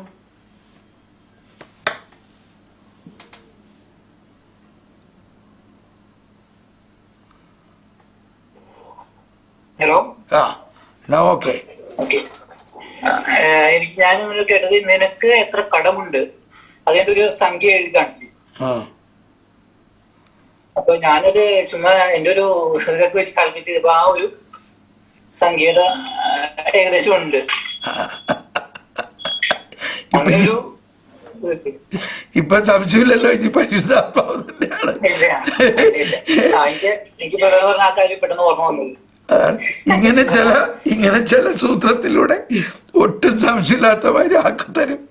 Speaker 10: ഹലോ.
Speaker 2: ഓക്കെ.
Speaker 10: എനിക്ക് ഞാൻ കേട്ടത് നിനക്ക് എത്ര കടമുണ്ട് അതിന്റെ ഒരു സംഖ്യ എഴുതി കാണിച്ചു. അപ്പൊ ഞാനത് ചുമ്മാ എന്റെ ഒരു ഇതൊക്കെ വെച്ച് കാൽക്കുലേറ്റ് ചെയ്തപ്പോ ആ ഒരു സംഖ്യയുടെ ഏകദേശം ഉണ്ട്. അങ്ങനൊരു
Speaker 2: ഇപ്പൊ സംശയമില്ലല്ലോ, ഇത് പരിശുദ്ധാത്മാവ് തന്നെയാണ്.
Speaker 10: എനിക്ക് പറഞ്ഞ ആ കാര്യം പെട്ടെന്ന് ഓർമ്മ വന്നത്.
Speaker 2: ഇങ്ങനെ ചില സൂത്രത്തിലൂടെ ഒട്ടും സംശയമില്ലാത്തവര് ആക്കിത്തരും.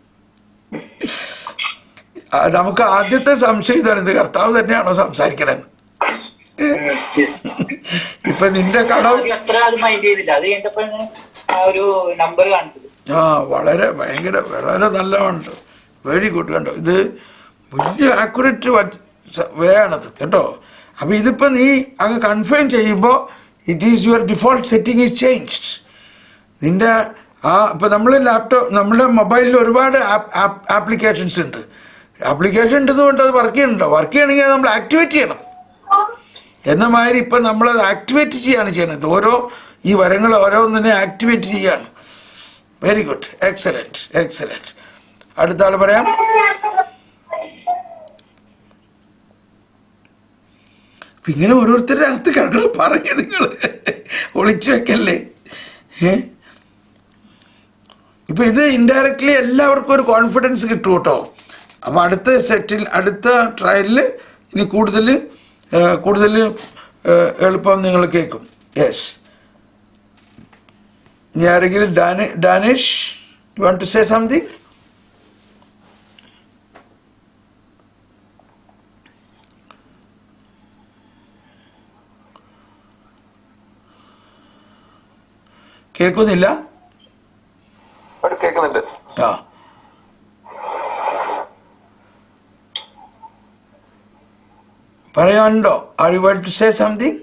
Speaker 2: നമുക്ക് ആദ്യത്തെ സംശയം ഇതാണ്, ഇത് കർത്താവ് തന്നെയാണോ സംസാരിക്കണെന്ന്. ഇപ്പൊ നിന്റെ കടം വളരെ ഭയങ്കര വളരെ നല്ലതുണ്ട്. Very good. കണ്ടോ, ഇത് വലിയ ആക്യുറേറ്റ് വേ ആണത് കേട്ടോ. അപ്പൊ ഇതിപ്പോ നീ അങ്ങ് കൺഫേം ചെയ്യുമ്പോ it is your default setting is changed. നിന്റെ ഇപ്പം നമ്മുടെ മൊബൈലിൽ ഒരുപാട് ആപ്ലിക്കേഷൻസ് ഉണ്ട്. ആപ്ലിക്കേഷൻ ഉണ്ടെന്നുകൊണ്ട് അത് വർക്ക് ചെയ്യുന്നുണ്ടോ? വർക്ക് ചെയ്യണമെങ്കിൽ അത് നമ്മൾ ആക്ടിവേറ്റ് ചെയ്യണം. എന്ന മാതിരി ഇപ്പം നമ്മളത് ആക്ടിവേറ്റ് ചെയ്യാണ് ചെയ്യുന്നത്. ഈ വരങ്ങൾ ഓരോന്നിനെ ആക്ടിവേറ്റ് ചെയ്യാണ്. Very good, excellent, excellent. അടുത്ത ആൾ പറയാം. ഇങ്ങനെ ഓരോരുത്തരുടെ അകത്ത് കിടക്കണം പറയ, നിങ്ങൾ ഒളിച്ചു വെക്കല്ലേ. ഇപ്പൊ ഇത് ഇൻഡയറക്ട്ലി എല്ലാവർക്കും ഒരു കോൺഫിഡൻസ് കിട്ടും കേട്ടോ. അപ്പൊ അടുത്ത ട്രയലിൽ ഇനി കൂടുതൽ കൂടുതൽ എളുപ്പം നിങ്ങൾ കേൾക്കും. യെസ്, ഇനി ആരെങ്കിലും Danish you want to say something? കേൾക്കുന്നില്ല?
Speaker 11: കേൾക്കുന്നുണ്ട്.
Speaker 2: ആ, പറയാനുണ്ടോ? Are you want to say something?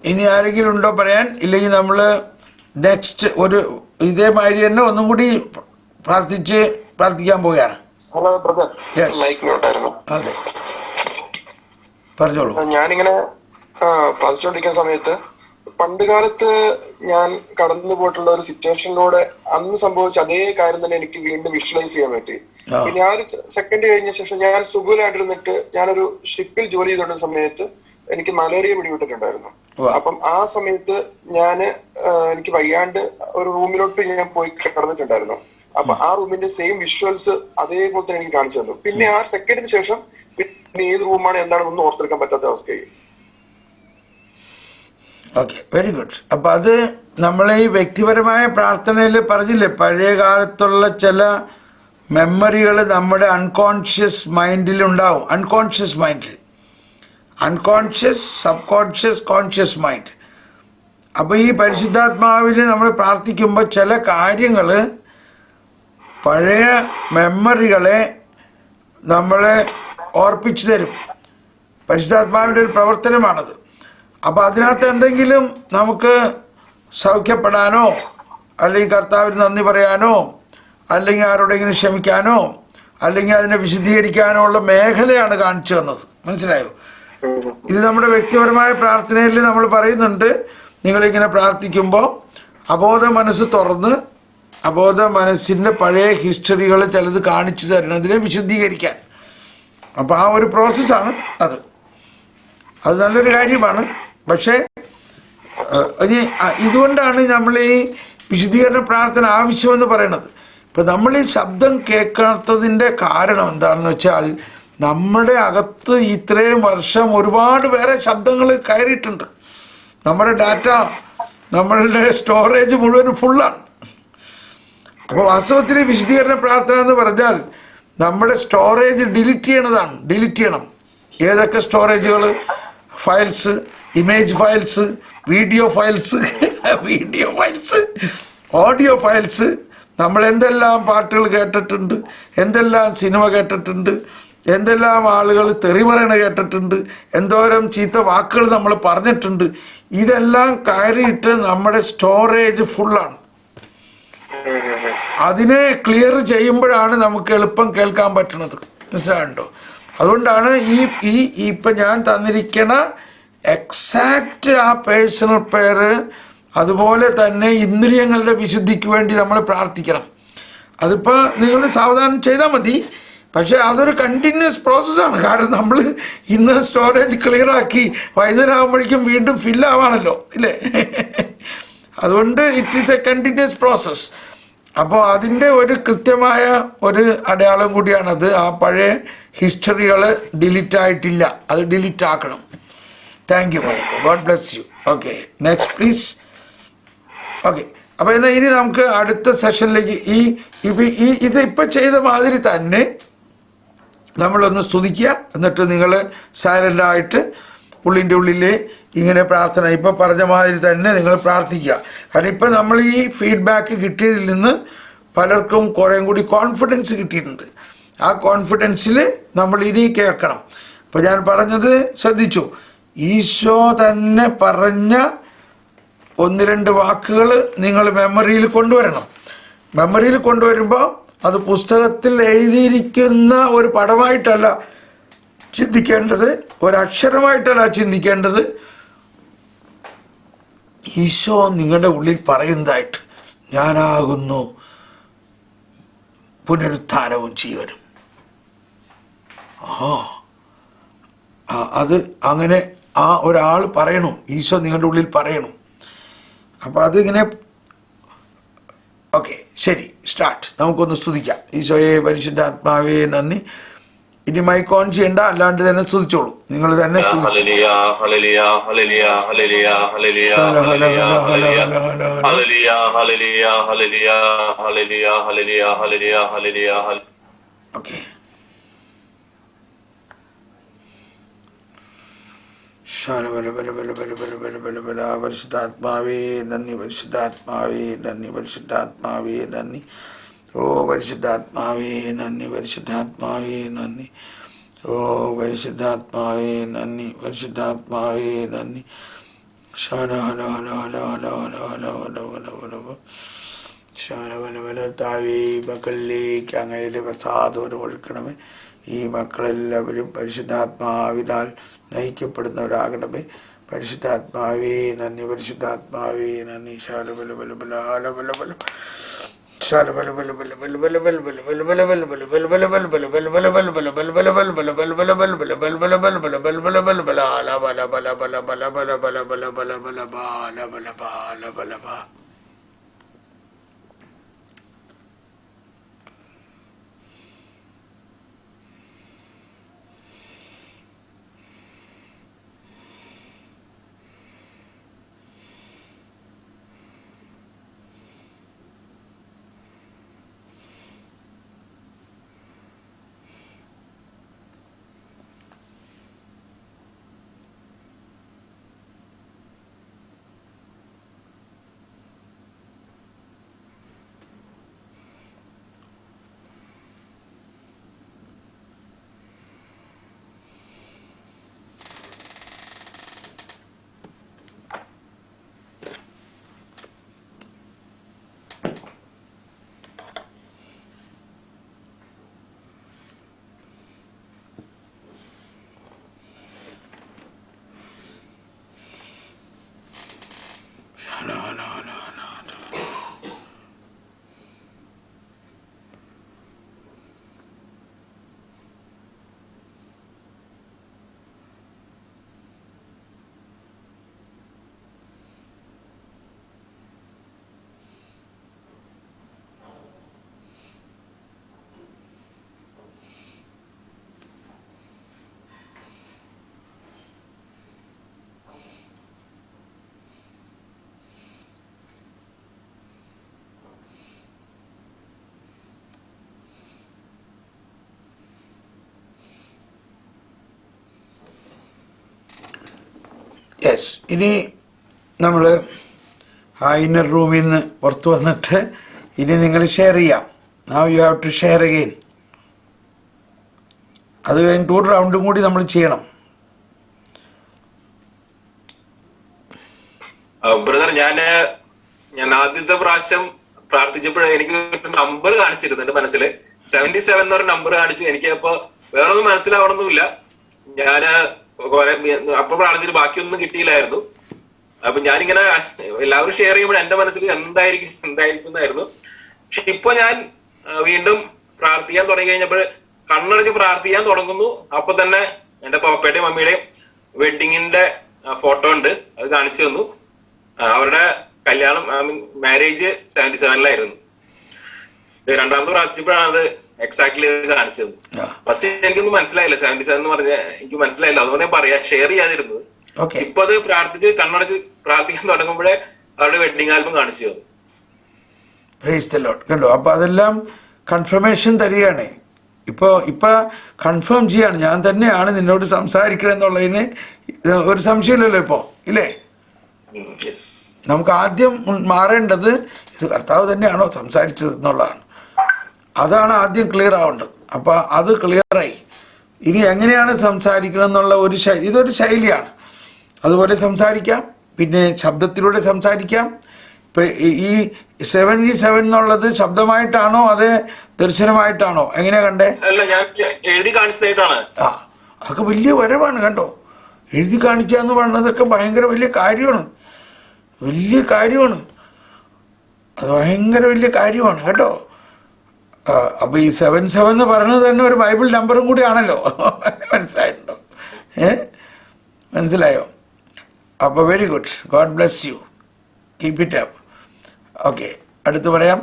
Speaker 2: ഇനി ആരെങ്കിലും ഉണ്ടോ പറയാൻ? ഇല്ലെങ്കിൽ നമ്മൾ നെക്സ്റ്റ് ഒരു ഇതേമാതിരി തന്നെ ഒന്നും കൂടി പ്രാർത്ഥിക്കാൻ പോവുകയാണ്.
Speaker 11: Hello brother,
Speaker 2: Yes.
Speaker 11: മൈക്ക് മ്യൂട്ടായിരുന്നു.
Speaker 2: അതെ, പറഞ്ഞോളൂ.
Speaker 11: ഞാനിങ്ങനെ പ്രാർത്ഥിച്ചുകൊണ്ടിരിക്കുന്ന സമയത്ത് പണ്ട് കാലത്ത് ഞാൻ കടന്നു പോയിട്ടുള്ള ഒരു സിറ്റുവേഷനിലൂടെ അന്ന് സംഭവിച്ച അതേ കാര്യം തന്നെ എനിക്ക് വീണ്ടും വിഷ്വലൈസ് ചെയ്യാൻ പറ്റി. പിന്നെ ആ ഒരു സെക്കൻഡ് കഴിഞ്ഞ ശേഷം ഞാൻ സുഖമായിട്ടിരുന്നിട്ട് ഞാനൊരു ഷിപ്പിൽ ജോലി ചെയ്തുകൊണ്ട സമയത്ത് എനിക്ക് മലേറിയ പിടിപെട്ടിട്ടുണ്ടായിരുന്നു. അപ്പം ആ സമയത്ത് എനിക്ക് വയ്യാണ്ട് ഒരു റൂമിലോട്ട് ഞാൻ പോയി കിടന്നിട്ടുണ്ടായിരുന്നു. അപ്പൊ ആ റൂമിന്റെ സെയിം വിഷ്വൽസ് അതേപോലെ തന്നെ എനിക്ക് കാണിച്ചു തന്നു. പിന്നെ ആ സെക്കൻഡിന് ശേഷം പിന്നെ ഏത് റൂമാണ് എന്താണെന്നൊന്നും ഓർത്തെടുക്കാൻ പറ്റാത്ത അവസ്ഥയായി.
Speaker 2: Okay, very good. അപ്പം അത് നമ്മൾ ഈ വ്യക്തിപരമായ പ്രാർത്ഥനയിൽ പറഞ്ഞില്ലേ, പഴയ കാലത്തുള്ള ചില മെമ്മറികൾ നമ്മുടെ അൺകോൺഷ്യസ് മൈൻഡിൽ ഉണ്ടാവും. അൺകോൺഷ്യസ് മൈൻഡിൽ, unconscious, sub conscious, conscious mind. അപ്പോൾ ഈ പരിശുദ്ധാത്മാവിൽ നമ്മൾ പ്രാർത്ഥിക്കുമ്പോൾ ചില കാര്യങ്ങൾ, പഴയ മെമ്മറികളെ നമ്മളെ ഓർപ്പിച്ചു തരും. പരിശുദ്ധാത്മാവിൻ്റെ ഒരു പ്രവർത്തനമാണത്. അപ്പോൾ അതിനകത്ത് എന്തെങ്കിലും നമുക്ക് സൗഖ്യപ്പെടാനോ അല്ലെങ്കിൽ കർത്താവിന് നന്ദി പറയാനോ അല്ലെങ്കിൽ ആരോടെങ്കിലും ക്ഷമിക്കാനോ അല്ലെങ്കിൽ അതിനെ വിശദീകരിക്കാനോ ഉള്ള മേഖലയാണ് കാണിച്ചു തന്നത്. മനസ്സിലായോ? ഇത് നമ്മുടെ വ്യക്തിപരമായ പ്രാർത്ഥനയിൽ നമ്മൾ പറയുന്നുണ്ട്, നിങ്ങളിങ്ങനെ പ്രാർത്ഥിക്കുമ്പോൾ അബോധ മനസ്സ് തുറന്ന് അബോധ മനസ്സിൻ്റെ പഴയ ഹിസ്റ്ററികൾ ചിലത് കാണിച്ചു തരുന്നതിനെ വിശുദ്ധീകരിക്കാൻ. അപ്പോൾ ആ ഒരു പ്രോസസ്സാണ് അത്. അത് നല്ലൊരു കാര്യമാണ്. പക്ഷേ ഇനി ഇതുകൊണ്ടാണ് നമ്മൾ ഈ വിശുദ്ധീകരണ പ്രാർത്ഥന ആവശ്യമെന്ന് പറയണത്. ഇപ്പം നമ്മൾ ഈ ശബ്ദം കേൾക്കാത്തതിൻ്റെ കാരണം എന്താണെന്ന് വെച്ചാൽ, നമ്മുടെ അകത്ത് ഇത്രയും വർഷം ഒരുപാട് വേറെ ശബ്ദങ്ങൾ കയറിയിട്ടുണ്ട്. നമ്മുടെ ഡാറ്റ, നമ്മളുടെ സ്റ്റോറേജ് മുഴുവൻ ഫുള്ളാണ്. അപ്പോൾ വാസ്തവത്തിൽ വിശുദ്ധീകരണ പ്രാർത്ഥന എന്ന് പറഞ്ഞാൽ നമ്മുടെ സ്റ്റോറേജ് ഡിലീറ്റ് ചെയ്യണം. ഏതൊക്കെ സ്റ്റോറേജുകൾ? Files, image files, video files, audio files. നമ്മൾ എന്തെല്ലാം പാട്ടുകൾ കേട്ടിട്ടുണ്ട്, എന്തെല്ലാം സിനിമ കേട്ടിട്ടുണ്ട്, എന്തെല്ലാം ആളുകൾ തെറി പറയണ കേട്ടിട്ടുണ്ട്, എന്തോരം ചീത്ത വാക്കുകൾ നമ്മൾ പറഞ്ഞിട്ടുണ്ട്. ഇതെല്ലാം കയറിയിട്ട് നമ്മുടെ സ്റ്റോറേജ് ഫുള്ളാണ്. അതിനെ ക്ലിയർ ചെയ്യുമ്പോഴാണ് നമുക്ക് എളുപ്പം കേൾക്കാൻ പറ്റുന്നത്. മനസ്സിലാണ്ടോ? അതുകൊണ്ടാണ് ഈ ഇപ്പം ഞാൻ തന്നിരിക്കണ എക്സാക്റ്റ് ആ പേഴ്സണൽ പേര്, അതുപോലെ തന്നെ ഇന്ദ്രിയങ്ങളുടെ വിശുദ്ധിക്ക് വേണ്ടി നമ്മൾ പ്രാർത്ഥിക്കണം. അതിപ്പോൾ നിങ്ങൾ സാവധാനം ചെയ്താൽ മതി. പക്ഷേ അതൊരു കണ്ടിന്യൂസ് പ്രോസസ്സാണ്. കാരണം നമ്മൾ ഇന്ന് സ്റ്റോറേജ് ക്ലിയറാക്കി വൈകുന്നേരം ആകുമ്പോഴേക്കും വീണ്ടും ഫില്ലാവാണല്ലോ, ഇല്ലേ? അതുകൊണ്ട് it is A continuous process. അപ്പോൾ അതിൻ്റെ ഒരു കൃത്യമായ ഒരു അടയാളം കൂടിയാണത്. ആ പഴയ ഹിസ്റ്ററികൾ ഡിലീറ്റ് ആയിട്ടില്ല, അത് ഡിലീറ്റ് ആക്കണം. താങ്ക് യു മോനെ, God bless U. Okay, next please. Okay, അപ്പോൾ എന്നാൽ ഇനി നമുക്ക് അടുത്ത സെഷനിലേക്ക് ഇതിപ്പോൾ ചെയ്ത മാതിരി തന്നെ നമ്മളൊന്ന് സ്തുതിക്കുക. എന്നിട്ട് നിങ്ങൾ സൈലൻ്റായിട്ട് ഉള്ളിൻ്റെ ഉള്ളിൽ ഇങ്ങനെ പ്രാർത്ഥന ഇപ്പം പറഞ്ഞ മാതിരി തന്നെ നിങ്ങൾ പ്രാർത്ഥിക്കുക. കാരണം ഇപ്പം നമ്മൾ ഈ ഫീഡ്ബാക്ക് കിട്ടിയതിൽ നിന്ന് പലർക്കും കുറേ കൂടി കോൺഫിഡൻസ് കിട്ടിയിട്ടുണ്ട്. ആ കോൺഫിഡൻസിൽ നമ്മൾ ഇനി കേൾക്കണം. ഇപ്പോൾ ഞാൻ പറഞ്ഞത് ശ്രദ്ധിച്ചു. ഈശോ തന്നെ പറഞ്ഞ 1-2 വാക്കുകൾ നിങ്ങൾ മെമ്മറിയിൽ കൊണ്ടുവരണം. മെമ്മറിയിൽ കൊണ്ടുവരുമ്പോൾ അത് പുസ്തകത്തിൽ എഴുതിയിരിക്കുന്ന ഒരു പടമായിട്ടല്ല ചിന്തിക്കേണ്ടത്, ഒരക്ഷരമായിട്ടല്ല ചിന്തിക്കേണ്ടത്. ഈശോ നിങ്ങളുടെ ഉള്ളിൽ പറയുന്നതായിട്ട്, ഞാനാകുന്നു പുനരുത്ഥാനവും ജീവനും. അത് അങ്ങനെ ആ ഒരാൾ പറയണം, ഈശോ നിങ്ങളുടെ ഉള്ളിൽ പറയണം. അപ്പോൾ അതിങ്ങനെ ഓക്കെ, ശരി, സ്റ്റാർട്ട്. നമുക്കൊന്ന് സ്തുതിക്കാം. ഈശോയെ പരിശുദ്ധാത്മാവേ നന്ദി. ഇനി മൈക്ക് ഓൺ ചെയ്യണ്ട, അല്ലാണ്ട് തന്നെ സ്തുതിച്ചോളൂ. നിങ്ങൾ തന്നെ സ്തുതിച്ചു. ഓക്കെ. പരിശുദ്ധാത്മാവേ നന്ദി, പരിശുദ്ധാത്മാവേ നന്ദി, പരിശുദ്ധാത്മാവേ നന്ദി. ഓ പരിശുദ്ധാത്മാവേ നന്ദി, പരിശുദ്ധാത്മാവേ നന്ദി. ഓ പരിശുദ്ധാത്മാവേ നന്ദി, പരിശുദ്ധാത്മാവേ നന്ദി. താവേ മക്കളിലേക്ക് അങ്ങയുടെ പ്രസാദം ഒഴുക്കണമേ. ഈ മക്കളെല്ലാവരും പരിശുദ്ധാത്മാവിനാൽ നയിക്കപ്പെടുന്നവരാകണമേ. പരിശുദ്ധാത്മാവേ നന്ദി, പരിശുദ്ധാത്മാവേ നന്ദി. യെസ്, ഇനി നമ്മൾ ആ ഇന്നർ റൂമിൽ നിന്ന് പുറത്ത് വന്നിട്ട് ഇനി നിങ്ങൾ ഷെയർ ചെയ്യാം. Now you have to share again. അത് കഴിഞ്ഞിട്ട് ഒരു റൗണ്ടും കൂടി നമ്മൾ ചെയ്യണം.
Speaker 5: ബ്രദർ, ഞാൻ ആദ്യത്തെ പ്രാവശ്യം പ്രാർത്ഥിച്ചപ്പോഴേ എനിക്ക് നമ്പർ കാണിച്ചിരുന്നു എന്റെ മനസ്സിൽ 77 എന്ന് പറഞ്ഞ നമ്പർ കാണിച്ചു. എനിക്ക് അപ്പൊ വേറൊന്നും മനസ്സിലാവണമെന്നില്ല. ഞാന് അപ്പൊ പ്രാർത്ഥിച്ചിട്ട് ബാക്കിയൊന്നും കിട്ടിയില്ലായിരുന്നു. അപ്പൊ ഞാനിങ്ങനെ എല്ലാവരും ഷെയർ ചെയ്യുമ്പോൾ എന്റെ മനസ്സിൽ എന്തായിരിക്കും എന്നായിരുന്നു. പക്ഷെ ഇപ്പൊ ഞാൻ വീണ്ടും പ്രാർത്ഥിക്കാൻ തുടങ്ങി കഴിഞ്ഞപ്പോൾ കണ്ണടച്ച് പ്രാർത്ഥിക്കാൻ തുടങ്ങുന്നു. അപ്പൊ തന്നെ എന്റെ പപ്പയുടെയും മമ്മിയുടെയും വെഡിങ്ങിന്റെ ഫോട്ടോ ഉണ്ട്, അത് കാണിച്ചു തന്നു. അവരുടെ കല്യാണം മാരേജ് 77-ലായിരുന്നു. രണ്ടാമത് പ്രാർത്ഥിച്ചപ്പോഴാണ് അത് എക്സാക്ട്ലി കാണിച്ചു തന്നു. ഫസ്റ്റ് എനിക്കൊന്നും മനസ്സിലായില്ല, 77 എന്ന് പറഞ്ഞ എനിക്ക് മനസ്സിലായില്ല. അതുകൊണ്ട് ഞാൻ പറയാ ഷെയർ ചെയ്യാതിരുന്നത്. ഇപ്പൊ അത് പ്രാർത്ഥിച്ച് കണ്ണടച്ച് പ്രാർത്ഥിക്കാൻ തുടങ്ങുമ്പോഴേ അവരുടെ വെഡിങ് ആൽബം കാണിച്ചു തന്നു.
Speaker 2: Price the Lord. കണ്ടോ, അപ്പൊ അതെല്ലാം കൺഫർമേഷൻ തരികയാണ്. ഇപ്പൊ കൺഫേം ചെയ്യാണ്, ഞാൻ തന്നെയാണ് നിന്നോട് സംസാരിക്കണമെന്നുള്ളതിന് ഒരു സംശയമില്ലല്ലോ ഇപ്പോ, ഇല്ലേ? നമുക്ക് ആദ്യം മാറേണ്ടത് ഇത് കർത്താവ് തന്നെയാണോ സംസാരിച്ചത് എന്നുള്ളതാണ്. അതാണ് ആദ്യം ക്ലിയർ ആവേണ്ടത്. അപ്പൊ അത് ക്ലിയറായി. ഇനി എങ്ങനെയാണ് സംസാരിക്കണം എന്നുള്ള ഇതൊരു ശൈലിയാണ്. അതുപോലെ സംസാരിക്കാം, പിന്നെ ശബ്ദത്തിലൂടെ സംസാരിക്കാം. ഇപ്പൊ ഈ 77 എന്നുള്ളത് ശബ്ദമായിട്ടാണോ അതേ ദർശനമായിട്ടാണോ എങ്ങനെയാ കണ്ടേ?
Speaker 5: എഴുതി കാണിച്ചതായിട്ടാണ്.
Speaker 2: അതൊക്കെ വലിയ വരവാണ്. കണ്ടോ, എഴുതി കാണിക്കുക എന്ന് പറയുന്നതൊക്കെ ഭയങ്കര വലിയ കാര്യമാണ്. അത് ഭയങ്കര വലിയ കാര്യമാണ് കേട്ടോ. അപ്പൊ ഈ 77 എന്ന് പറയുന്നത് തന്നെ ഒരു ബൈബിൾ നമ്പറും കൂടി ആണല്ലോ. മനസ്സിലായിട്ടുണ്ടോ? മനസ്സിലായോ? അപ്പോൾ very good. God bless U. Keep it up. Okay, അടുത്ത് പറയാം.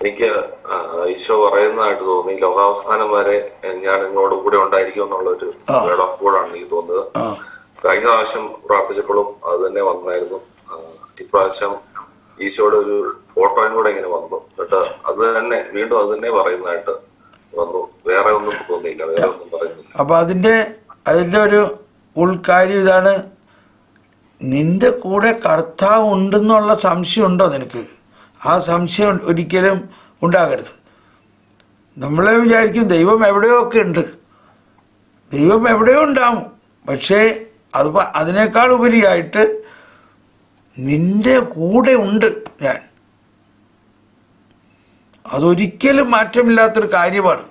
Speaker 9: എനിക്ക് ഈശോ പറയുന്നതായിട്ട് തോന്നി, ലോകാവസാനം വരെ ഞാൻ നിങ്ങളോട് കൂടെ ഉണ്ടായിരിക്കും എന്നുള്ളൊരു വേർഡ് ഓഫ് ഗോഡാണ് എനിക്ക് തോന്നുന്നത്. കഴിഞ്ഞ പ്രാവശ്യം പ്രാർത്ഥിച്ചപ്പോഴും അത് തന്നെ വന്നായിരുന്നു. ഇപ്രാവശ്യം ഈശോയുടെ ഒരു ഫോട്ടോയും കൂടെ ഇങ്ങനെ വന്നു. എന്നിട്ട് അത് തന്നെ വീണ്ടും അത് തന്നെ പറയുന്നതായിട്ട് വന്നു. വേറെ ഒന്നും തോന്നിയില്ല, വേറെ ഒന്നും പറയുന്നില്ല.
Speaker 2: അപ്പൊ അതിന്റെ ഒരു ഉൾക്കാര്യം ഇതാണ്, നിന്റെ കൂടെ കർത്താവ് ഉണ്ടെന്നുള്ള സംശയം ഉണ്ടോ നിനക്ക്? ആ സംശയം ഒരിക്കലും ഉണ്ടാകരുത്. നമ്മളെ വിചാരിക്കും ദൈവം എവിടെയോ ഒക്കെ ഉണ്ട്, ദൈവം എവിടെയോ ഉണ്ടാവും. പക്ഷേ അതിനേക്കാൾ ഉപരിയായിട്ട് നിന്റെ കൂടെ ഉണ്ട് ഞാൻ. അതൊരിക്കലും മാറ്റമില്ലാത്തൊരു കാര്യമാണ്.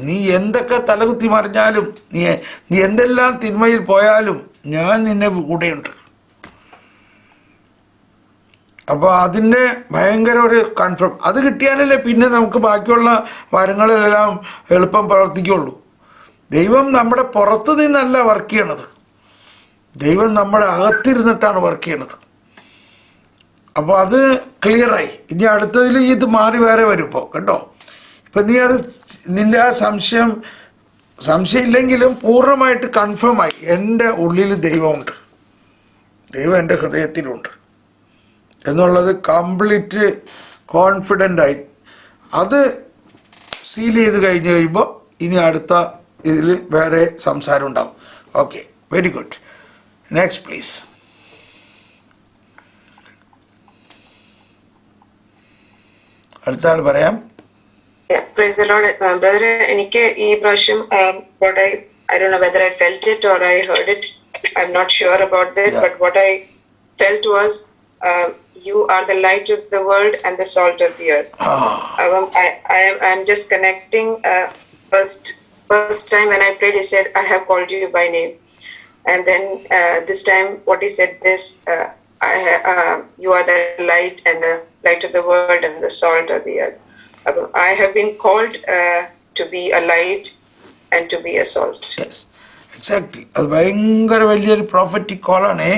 Speaker 2: നീ എന്തൊക്കെ തലകുത്തി മറിഞ്ഞാലും, നീ എന്തെല്ലാം തിന്മയിൽ പോയാലും ഞാൻ നിന്നെ കൂടെയുണ്ട്. അപ്പോൾ അതിൻ്റെ ഭയങ്കര ഒരു കൺഫേം അത് കിട്ടിയാലല്ലേ പിന്നെ നമുക്ക് ബാക്കിയുള്ള വരങ്ങളിലെല്ലാം എളുപ്പം പ്രവർത്തിക്കുള്ളൂ. ദൈവം നമ്മുടെ പുറത്ത് നിന്നല്ല വർക്ക് ചെയ്യണത്, ദൈവം നമ്മുടെ അകത്തിരുന്നിട്ടാണ് വർക്ക് ചെയ്യണത്. അപ്പോൾ അത് ക്ലിയറായി. ഇനി അടുത്തതിൽ ഇത് മാറി വേറെ വരും. ഇപ്പോൾ കേട്ടോ, ഇപ്പം നീ അത് നിൻ്റെ ആ സംശയം ഇല്ലെങ്കിലും പൂർണ്ണമായിട്ട് കൺഫേമായി. എൻ്റെ ഉള്ളിൽ ദൈവമുണ്ട്, ദൈവം എൻ്റെ ഹൃദയത്തിലുണ്ട് എന്നുള്ളത് കംപ്ലീറ്റ് കോൺഫിഡൻ്റായി അത് സീൽ ചെയ്ത് കഴിഞ്ഞ് കഴിയുമ്പോൾ ഇനി അടുത്ത ഇതിൽ വേറെ സംസാരം ഉണ്ടാവും. Okay, very good. Next please. അടുത്ത ആൾ പറയാം.
Speaker 7: Praise the Lord. Brother, എനിക്ക് ഈ പ്രാവശ്യം I don't know whether I felt it or I heard it. I'm not sure about that, but what I felt was you are the light of the world and the salt of the earth. I'm just connecting. First time when I prayed, he said, I have called you by name. And then this time what he said this, you are the light and the light of the world and the salt of the earth. I have been called to be a light and to be a salt.
Speaker 2: Yes, exactly. അത് ഭയങ്കര വലിയൊരു prophetic കോളാണേ.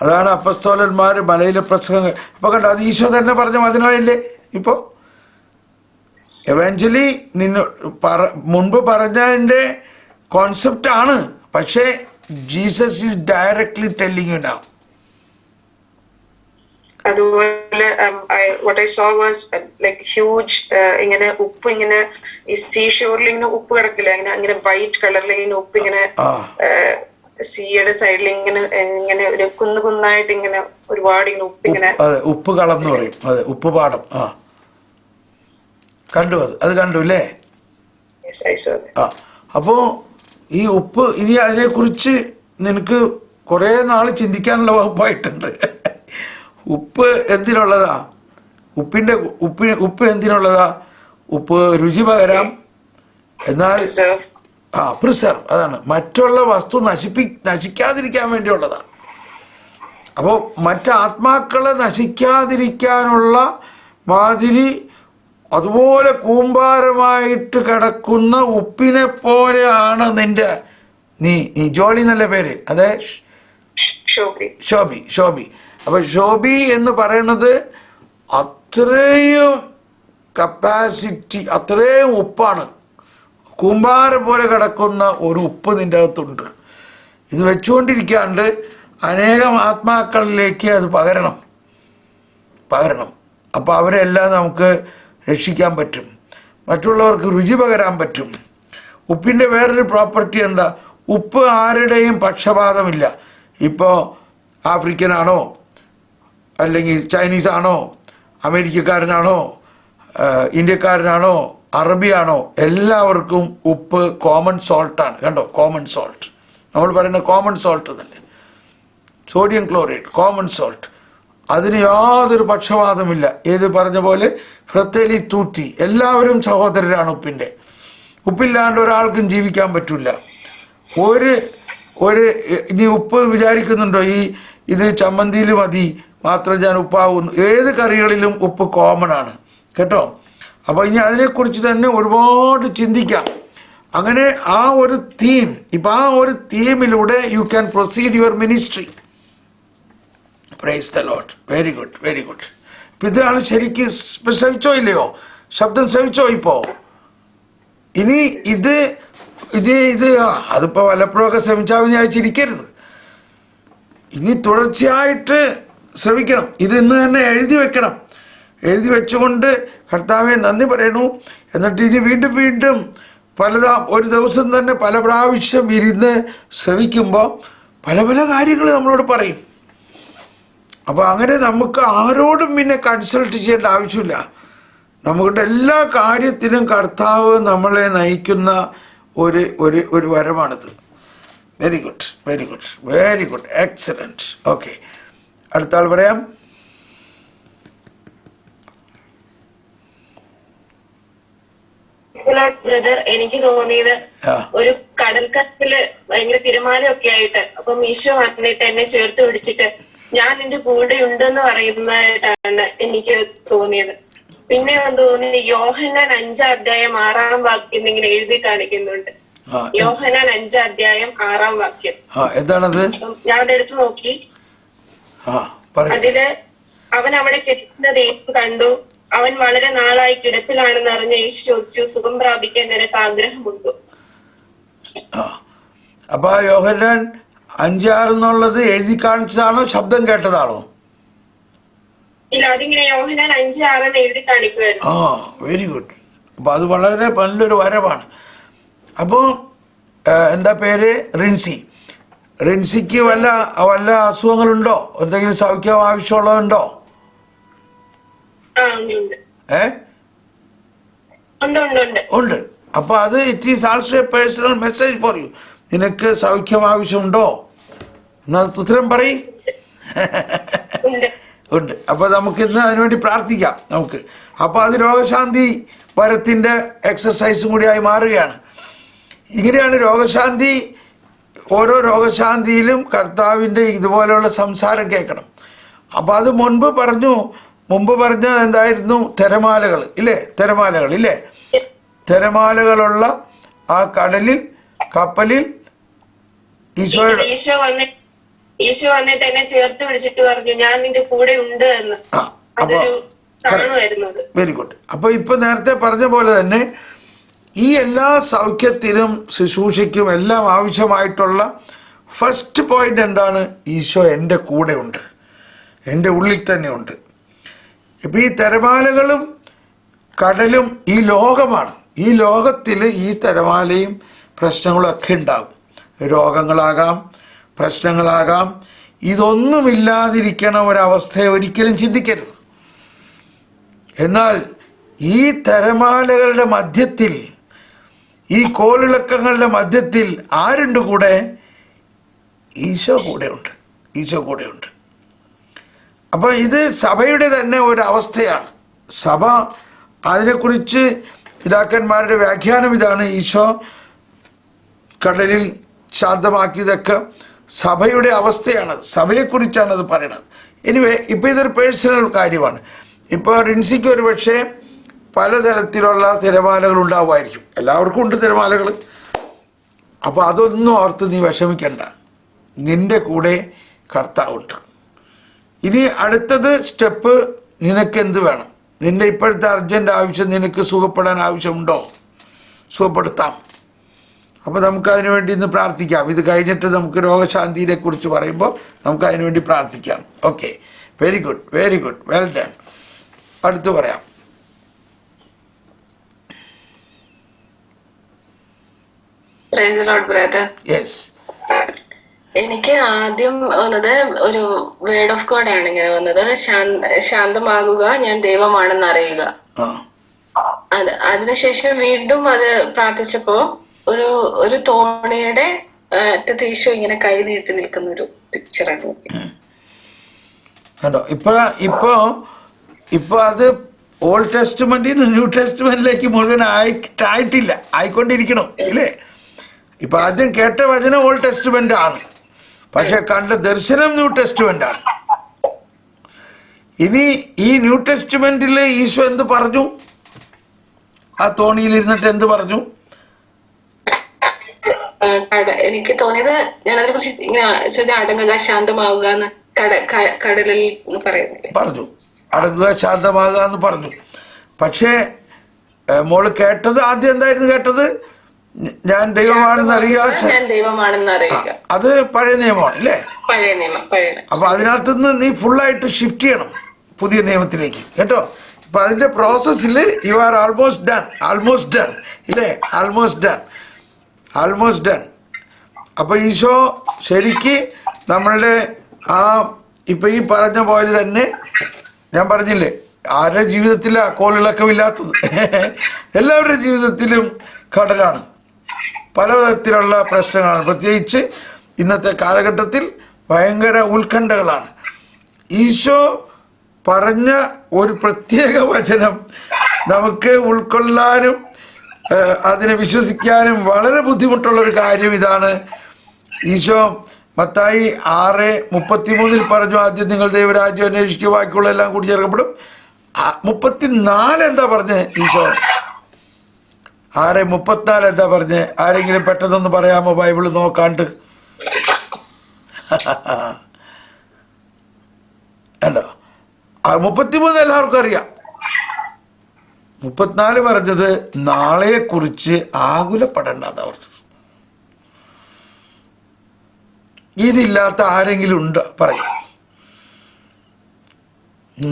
Speaker 2: അതാണ് അപ്പസ്തോലന്മാർ മലയിലെ പ്രസംഗങ്ങൾ. അപ്പോൾ കണ്ടോ, അത് ഈശോ തന്നെ പറഞ്ഞ വചനമല്ലേ. ഇപ്പോൾ എവൻച്വലി മുൻപ് പറഞ്ഞതിൻ്റെ കോൺസെപ്റ്റാണ്, പക്ഷേ Jesus is directly telling you now.
Speaker 7: അതുപോലെ what I saw was like huge ഇങ്ങനെ ഉപ്പ് ഇങ്ങനെ ഈ സീ ഷോറിൽ ഇങ്ങനെ ഉപ്പ് കിടക്കില്ല, ഇങ്ങനെ വൈറ്റ് കളറിൽ ഇങ്ങനെ ഉപ്പ് ഇങ്ങനെ സീയുടെ സൈഡിൽ ഇങ്ങനെ ഒരു കുന്നായിട്ട് ഇങ്ങനെ ഒരുപാട് ഇങ്ങനെ ഉപ്പ് ഇങ്ങനെ
Speaker 2: ഉപ്പ് കളം എന്ന് പറയും. അതെ, ഉപ്പ് പാടം. കണ്ടു, അത് കണ്ടു അല്ലേ? അപ്പോ ഈ ഉപ്പ് ഇനി അതിനെക്കുറിച്ച് നിനക്ക് കുറെ നാൾ ചിന്തിക്കാനുള്ള വകുപ്പായിട്ടുണ്ട്. ഉപ്പ് എന്തിനുള്ളതാ? ഉപ്പ് എന്തിനുള്ളതാ? ഉപ്പ് രുചി പകരാം, എന്നാൽ പ്രിസർവ്, അതാണ് മറ്റുള്ള വസ്തു നശിക്കാതിരിക്കാൻ വേണ്ടിയുള്ളതാണ്. അപ്പോൾ മറ്റാത്മാക്കളെ നശിക്കാതിരിക്കാനുള്ള മാതിരി അതുപോലെ കൂമ്പാരമായിട്ട് കിടക്കുന്ന ഉപ്പിനെ പോലെയാണ് നീ ജോളി നല്ല പേര്, അതെ, ശോഭി. അപ്പൊ ശോഭി എന്ന് പറയുന്നത് അത്രയും കപ്പാസിറ്റി, അത്രയും ഉപ്പാണ്. കൂമ്പാരം പോലെ കിടക്കുന്ന ഒരു ഉപ്പ് നിൻ്റെ അകത്തുണ്ട്. ഇത് വെച്ചുകൊണ്ടിരിക്കാണ്ട് അനേകം ആത്മാക്കളിലേക്ക് അത് പകരണം. അപ്പോൾ അവരെല്ലാം നമുക്ക് രക്ഷിക്കാൻ പറ്റും, മറ്റുള്ളവർക്ക് രുചി പകരാൻ പറ്റും. ഉപ്പിൻ്റെ വേറൊരു പ്രോപ്പർട്ടി എന്താ? ഉപ്പ് ആരുടെയും പക്ഷപാതമില്ല. ഇപ്പോൾ ആഫ്രിക്കനാണോ, അല്ലെങ്കിൽ ചൈനീസാണോ, അമേരിക്കക്കാരനാണോ, ഇന്ത്യക്കാരനാണോ, അറബിയാണോ, എല്ലാവർക്കും ഉപ്പ് കോമൺ സോൾട്ടാണ്. കണ്ടോ, കോമൺ സോൾട്ട്. നമ്മൾ പറയുന്ന കോമൺ സോൾട്ട് തന്നെ, സോഡിയം ക്ലോറൈഡ്, കോമൺ സോൾട്ട്. അതിന് യാതൊരു പക്ഷപാതമില്ല. ഏത് പറഞ്ഞ പോലെ ഫ്രത്തേലി തൂറ്റി, എല്ലാവരും സഹോദരരാണ് ഉപ്പിൻ്റെ. ഉപ്പില്ലാണ്ട് ഒരാൾക്കും ജീവിക്കാൻ പറ്റില്ല. ഒരു ഇനി ഉപ്പ് വിചാരിക്കുന്നുണ്ടോ ഇത് ചമ്മന്തിയിൽ മതി മാത്രം ഞാൻ ഉപ്പാകുന്നു? ഏത് കറികളിലും ഉപ്പ് കോമൺ ആണ് കേട്ടോ. അപ്പോൾ ഇനി അതിനെക്കുറിച്ച് തന്നെ ഒരുപാട് ചിന്തിക്കാം. അങ്ങനെ ആ ഒരു തീം, ഇപ്പം ആ ഒരു തീമിലൂടെ you can proceed your ministry. Praise the Lord. Very good, very good. ഇപ്പം ഇതാണ് ശരിക്കും ശ്രവിച്ചോ ഇല്ലയോ? ശബ്ദം ശ്രവിച്ചോ ഇപ്പോൾ? ഇനി അതിപ്പോൾ വല്ലപ്പോഴൊക്കെ ശ്രമിച്ചാൽ വിചാരിച്ചിരിക്കരുത്. ഇനി തുടർച്ചയായിട്ട് ശ്രമിക്കണം. ഇത് ഇന്ന് തന്നെ എഴുതി വെക്കണം. എഴുതി വെച്ചുകൊണ്ട് കർത്താവെ നന്ദി പറയണു. എന്നിട്ട് ഇനി വീണ്ടും വീണ്ടും ഒരു ദിവസം തന്നെ പല പ്രാവശ്യം ഇരുന്ന് ശ്രമിക്കുമ്പോൾ പല പല കാര്യങ്ങൾ നമ്മളോട് പറയും. അപ്പോൾ അങ്ങനെ നമുക്ക് ആരോടും പിന്നെ കൺസൾട്ട് ചെയ്യേണ്ട ആവശ്യമില്ല. നമ്മുടെ എല്ലാ കാര്യത്തിനും കർത്താവ് നമ്മളെ നയിക്കുന്ന ഒരു വരമാണിത്. Very good, very good, very good, excellent. Okay, അടുത്ത ആൾ പറയാം.
Speaker 12: ബ്രദർ, എനിക്ക് തോന്നിയത് ഒരു കടൽക്കത്തില് ഭയങ്കര തിരമാലയൊക്കെ ആയിട്ട് അപ്പം ഈശോ വന്നിട്ട് എന്നെ ചേർത്ത് പിടിച്ചിട്ട് ഞാൻ നിന്റെ കൂടെ ഉണ്ടെന്ന് പറയുന്നതായിട്ടാണ് എനിക്ക് തോന്നിയത്. പിന്നെ തോന്നിയത് യോഹന്നാൻ 5 അധ്യായം 6 വാക്യം ഇങ്ങനെ എഴുതി കാണിക്കുന്നുണ്ട്. യോഹന്നാൻ 5 അധ്യായം 6 വാക്യം
Speaker 2: എന്താണത്?
Speaker 12: ഞാൻ അതെടുത്ത് നോക്കി. അതില് അവൻ അവിടെ കിടക്കുന്നത് യേശു കണ്ടു. അവൻ വളരെ നാളായി കിടപ്പിലാണെന്ന് അറിഞ്ഞ യേശു ചോദിച്ചു, സുഖം പ്രാപിക്കാൻ നിനക്ക് ആഗ്രഹമുണ്ടോ?
Speaker 2: അപ്പൊ യോഹന്നാൻ 5:6 എന്നുള്ളത് എഴുതി കാണിച്ചതാണോ ശബ്ദം കേട്ടതാണോ?
Speaker 12: ഇല്ല, അതിങ്ങനെ യോഹന്നാൻ 5:6 എഴുതി കാണിക്കുമായിരുന്നു.
Speaker 2: Very good. അപ്പൊ അത് വളരെ നല്ലൊരു വരവാണ്. അപ്പോൾ എന്താ പേര്? റിൻസിക്ക് വല്ല അസുഖങ്ങളുണ്ടോ? എന്തെങ്കിലും സൗഖ്യം ആവശ്യമുള്ളതുണ്ടോ? ഉണ്ട്. അപ്പൊ അത് it is also A personal message for you. നിനക്ക് സൗഖ്യം ആവശ്യമുണ്ടോ? എന്നാ ഉത്തരം പറയും. ഉണ്ട്. അപ്പൊ നമുക്ക് ഇന്ന് അതിനുവേണ്ടി പ്രാർത്ഥിക്കാം നമുക്ക്. അപ്പൊ അത് രോഗശാന്തി വരത്തിന്റെ എക്സസൈസും കൂടിയായി മാറുകയാണ്. ഇങ്ങനെയാണ് രോഗശാന്തി. ഓരോ രോഗശാന്തിയിലും കർത്താവിൻ്റെ ഇതുപോലെയുള്ള സംസാരം കേൾക്കണം. അപ്പോൾ അത് മുൻപ് പറഞ്ഞത് എന്തായിരുന്നു? തിരമാലകൾ ഇല്ലേ? തിരമാലകളുള്ള ആ കപ്പലിൽ
Speaker 12: ഈശോ വന്നിട്ട് എന്നെ ചേർത്ത് പിടിച്ചിട്ട് പറഞ്ഞു, ഞാൻ നിന്റെ കൂടെ ഉണ്ട് എന്ന്.
Speaker 2: Very good. അപ്പൊ ഇപ്പൊ നേരത്തെ പറഞ്ഞ പോലെ തന്നെ ഈ എല്ലാ സൗഖ്യത്തിനും ശുശ്രൂഷയ്ക്കും എല്ലാം ആവശ്യമായിട്ടുള്ള ഫസ്റ്റ് പോയിന്റ് എന്താണ്? ഈശോ എൻ്റെ കൂടെ ഉണ്ട്, എൻ്റെ ഉള്ളിൽ തന്നെ ഉണ്ട്. ഇപ്പം ഈ തിരമാലകളും കടലും ഈ ലോകമാണ്. ഈ ലോകത്തിൽ ഈ തിരമാലയും പ്രശ്നങ്ങളൊക്കെ ഉണ്ടാകും. രോഗങ്ങളാകാം, പ്രശ്നങ്ങളാകാം. ഇതൊന്നുമില്ലാതിരിക്കണ ഒരവസ്ഥയെ ഒരിക്കലും ചിന്തിക്കരുത്. എന്നാൽ ഈ തിരമാലകളുടെ മധ്യത്തിൽ, ഈ കോളിളക്കങ്ങളുടെ മധ്യത്തിൽ ആരുണ്ട് കൂടെ? ഈശോ കൂടെയുണ്ട്. അപ്പോൾ ഇത് സഭയുടെ തന്നെ ഒരു അവസ്ഥയാണ്. സഭ അതിനെക്കുറിച്ച് പിതാക്കന്മാരുടെ വ്യാഖ്യാനം ഇതാണ്. ഈശോ കടലിൽ ശാന്തമാക്കിയതൊക്കെ സഭയുടെ അവസ്ഥയാണ്, സഭയെക്കുറിച്ചാണ് അത് പറയണത്. എനിവേ, ഇപ്പോൾ ഇതൊരു പേഴ്സണൽ കാര്യമാണ്. ഇപ്പോൾ റിൻസിക്ക് ഒരു പക്ഷേ പലതരത്തിലുള്ള തിരമാലകൾ ഉണ്ടാവുമായിരിക്കും. എല്ലാവർക്കും ഉണ്ട് തിരമാലകൾ. അപ്പോൾ അതൊന്നും ഓർത്ത് നീ വിഷമിക്കണ്ട. നിൻ്റെ കൂടെ കർത്താവുണ്ട്. ഇനി അടുത്തത് സ്റ്റെപ്പ്, നിനക്ക് എന്ത് വേണം? നിൻ്റെ ഇപ്പോഴത്തെ അർജൻറ്റ് ആവശ്യം, നിനക്ക് സുഖപ്പെടാൻ ആവശ്യമുണ്ടോ? സുഖപ്പെടുത്താം. അപ്പോൾ നമുക്ക് അതിനു വേണ്ടി ഇന്ന് പ്രാർത്ഥിക്കാം. ഇത് കഴിഞ്ഞിട്ട് നമുക്ക് രോഗശാന്തിയെ കുറിച്ച് പറയുമ്പോൾ നമുക്ക് അതിനു വേണ്ടി പ്രാർത്ഥിക്കാം. Okay, very good, very good, well done. അടുത്ത് പറയാം. യെസ്.
Speaker 4: എനിക്ക് ആദ്യം വന്നത് ഒരു വേർഡ് ഓഫ് ഗോഡ് ആണ് ഇങ്ങനെ വന്നത്. ശാന്തമാകുക, ഞാൻ ദൈവമാണെന്ന് അറിയുക. അതിനുശേഷം വീണ്ടും അത് പ്രാർത്ഥിച്ചപ്പോ ഒരു തോണിയുടെ അറ്റത്ത് ഈശോ ഇങ്ങനെ കൈ നീട്ടി നിൽക്കുന്ന ഒരു പിക്ചറാണ്.
Speaker 2: കണ്ടോ? ഇപ്പൊ അത് ഓൾഡ് ടെസ്റ്റ്മെന്റിൽ നിന്ന് ന്യൂ ടെസ്റ്റ്മെന്റിലേക്ക് മുഴുവൻ ആയിട്ടില്ല, ആയിക്കൊണ്ടിരിക്കണം ഇല്ലേ? ഇപ്പൊ ആദ്യം കേട്ട വചനം ഓൾഡ് ടെസ്റ്റ്മെന്റ് ആണ്, പക്ഷെ കണ്ട ദർശനം ന്യൂ ടെസ്റ്റ്മെന്റ് ആണ്. ഇനി ഈ ന്യൂ ടെസ്റ്റ്മെന്റില് ഈശോ എന്ത് പറഞ്ഞു? ആ തോണിയിൽ ഇരുന്നിട്ട് എന്ത് പറഞ്ഞു?
Speaker 4: എനിക്ക് തോന്നിയത് ഞാൻ അതിനെ കുറിച്ച് അടങ്ങുക, ശാന്തമാവുക എന്ന് കടലിൽ
Speaker 2: പറഞ്ഞു. അടങ്ങുക, ശാന്തമാകുക എന്ന് പറഞ്ഞു. പക്ഷേ മോള് കേട്ടത് ആദ്യം എന്തായിരുന്നു കേട്ടത്? ഞാൻ ദൈവമാണെന്ന് അറിയുക. അത് പഴയ നിയമമാണ് അല്ലേ? അപ്പൊ അതിനകത്തുനിന്ന് നീ ഫുള്ളായിട്ട് ഷിഫ്റ്റ് ചെയ്യണം പുതിയ നിയമത്തിലേക്ക് കേട്ടോ. ഇപ്പൊ അതിന്റെ പ്രോസസ്സിൽ യു ആർ ആൾമോസ്റ്റ് ഡൺ ഇല്ലേ? Almost done. അപ്പൊ ഈശോ ശരിക്ക് നമ്മളുടെ ആ ഇപ്പൊ ഈ പറഞ്ഞ പോലെ തന്നെ ഞാൻ പറഞ്ഞില്ലേ, ആരുടെ ജീവിതത്തിലാ കോളിളക്കമില്ലാത്തത്? എല്ലാവരുടെ ജീവിതത്തിലും കടലാണ്, പലവിധത്തിലുള്ള പ്രശ്നങ്ങളാണ്. പ്രത്യേകിച്ച് ഇന്നത്തെ കാലഘട്ടത്തിൽ ഭയങ്കര ഉത്കണ്ഠകളാണ്. ഈശോ പറഞ്ഞ ഒരു പ്രത്യേക വചനം നമുക്ക് ഉൾക്കൊള്ളാനും അതിനെ വിശ്വസിക്കാനും വളരെ ബുദ്ധിമുട്ടുള്ള ഒരു കാര്യം ഇതാണ്. ഈശോ മത്തായി 6:33 പറഞ്ഞു, ആദ്യം നിങ്ങൾ ദൈവരാജ്യം അന്വേഷിക്കുക, ബാക്കിയുള്ള എല്ലാം കൂടി ചേർക്കപ്പെടും. 34 എന്താ പറഞ്ഞേ ഈശോ? 6:34 എന്താ പറഞ്ഞേ? ആരെങ്കിലും പെട്ടെന്നൊന്ന് പറയാമോ ബൈബിള് നോക്കാണ്ട്? അല്ലോ 33 എല്ലാവർക്കും അറിയാം. 34 പറഞ്ഞത് നാളെയെ കുറിച്ച് ആകുലപ്പെടേണ്ടെന്നാ പറഞ്ഞത്. ഇതില്ലാത്ത ആരെങ്കിലും ഉണ്ടോ പറയും?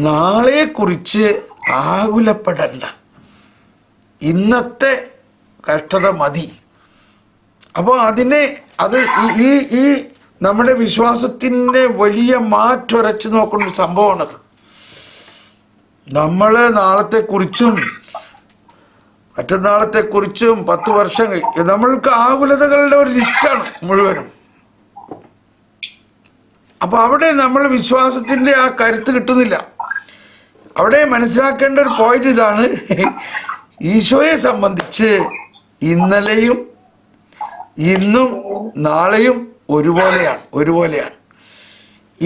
Speaker 2: നാളെയെ കുറിച്ച് ആകുലപ്പെടണ്ട, ഇന്നത്തെ കഷ്ടത മതി. അപ്പോൾ അത് ഈ നമ്മുടെ വിശ്വാസത്തിൻ്റെ വലിയ മാറ്റുരച്ച് നോക്കുന്ന സംഭവമാണത്. നമ്മൾ നാളത്തെക്കുറിച്ചും മറ്റന്നാളത്തെക്കുറിച്ചും 10 വർഷം നമ്മൾക്ക് ആകുലതകളുടെ ഒരു ലിസ്റ്റാണ് മുഴുവനും. അപ്പൊ അവിടെ നമ്മൾ വിശ്വാസത്തിന്റെ ആ കരുത്ത് കിട്ടുന്നില്ല. അവിടെ മനസ്സിലാക്കേണ്ട ഒരു പോയിന്റ് ഇതാണ്, ഈശോയെ സംബന്ധിച്ച് ഇന്നലെയും ഇന്നും നാളെയും ഒരുപോലെയാണ്.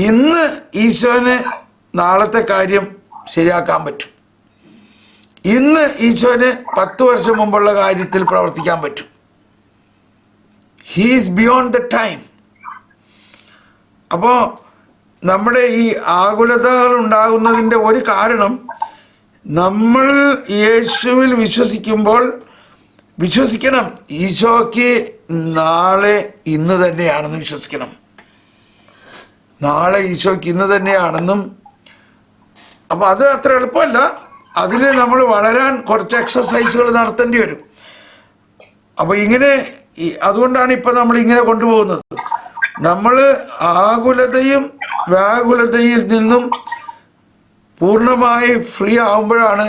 Speaker 2: ഇന്ന് ഈശോന് നാളത്തെ കാര്യം ശരിയാക്കാൻ പറ്റും. ഇന്ന് ഈശോന് 10 വർഷം മുമ്പുള്ള കാര്യത്തിൽ പ്രവർത്തിക്കാൻ പറ്റും. He is beyond the time. അപ്പോൾ നമ്മുടെ ഈ ആകുലതകൾ ഉണ്ടാകുന്നതിൻ്റെ ഒരു കാരണം, നമ്മൾ യേശുവിൽ വിശ്വസിക്കണം ഈശോയ്ക്ക് നാളെ ഇന്ന് തന്നെയാണെന്ന് വിശ്വസിക്കണം. നാളെ ഈശോയ്ക്ക് ഇന്ന് തന്നെയാണെന്നും. അപ്പോൾ അത് അത്ര എളുപ്പമല്ല. അതിൽ നമ്മൾ വളരാൻ കുറച്ച് എക്സസൈസുകൾ നടത്തേണ്ടി വരും. അപ്പോൾ അതുകൊണ്ടാണ് ഇപ്പം നമ്മൾ ഇങ്ങനെ കൊണ്ടുപോകുന്നത്. നമ്മൾ ആകുലതയും വ്യാകുലതയിൽ നിന്നും പൂർണ്ണമായി ഫ്രീ ആവുമ്പോഴാണ്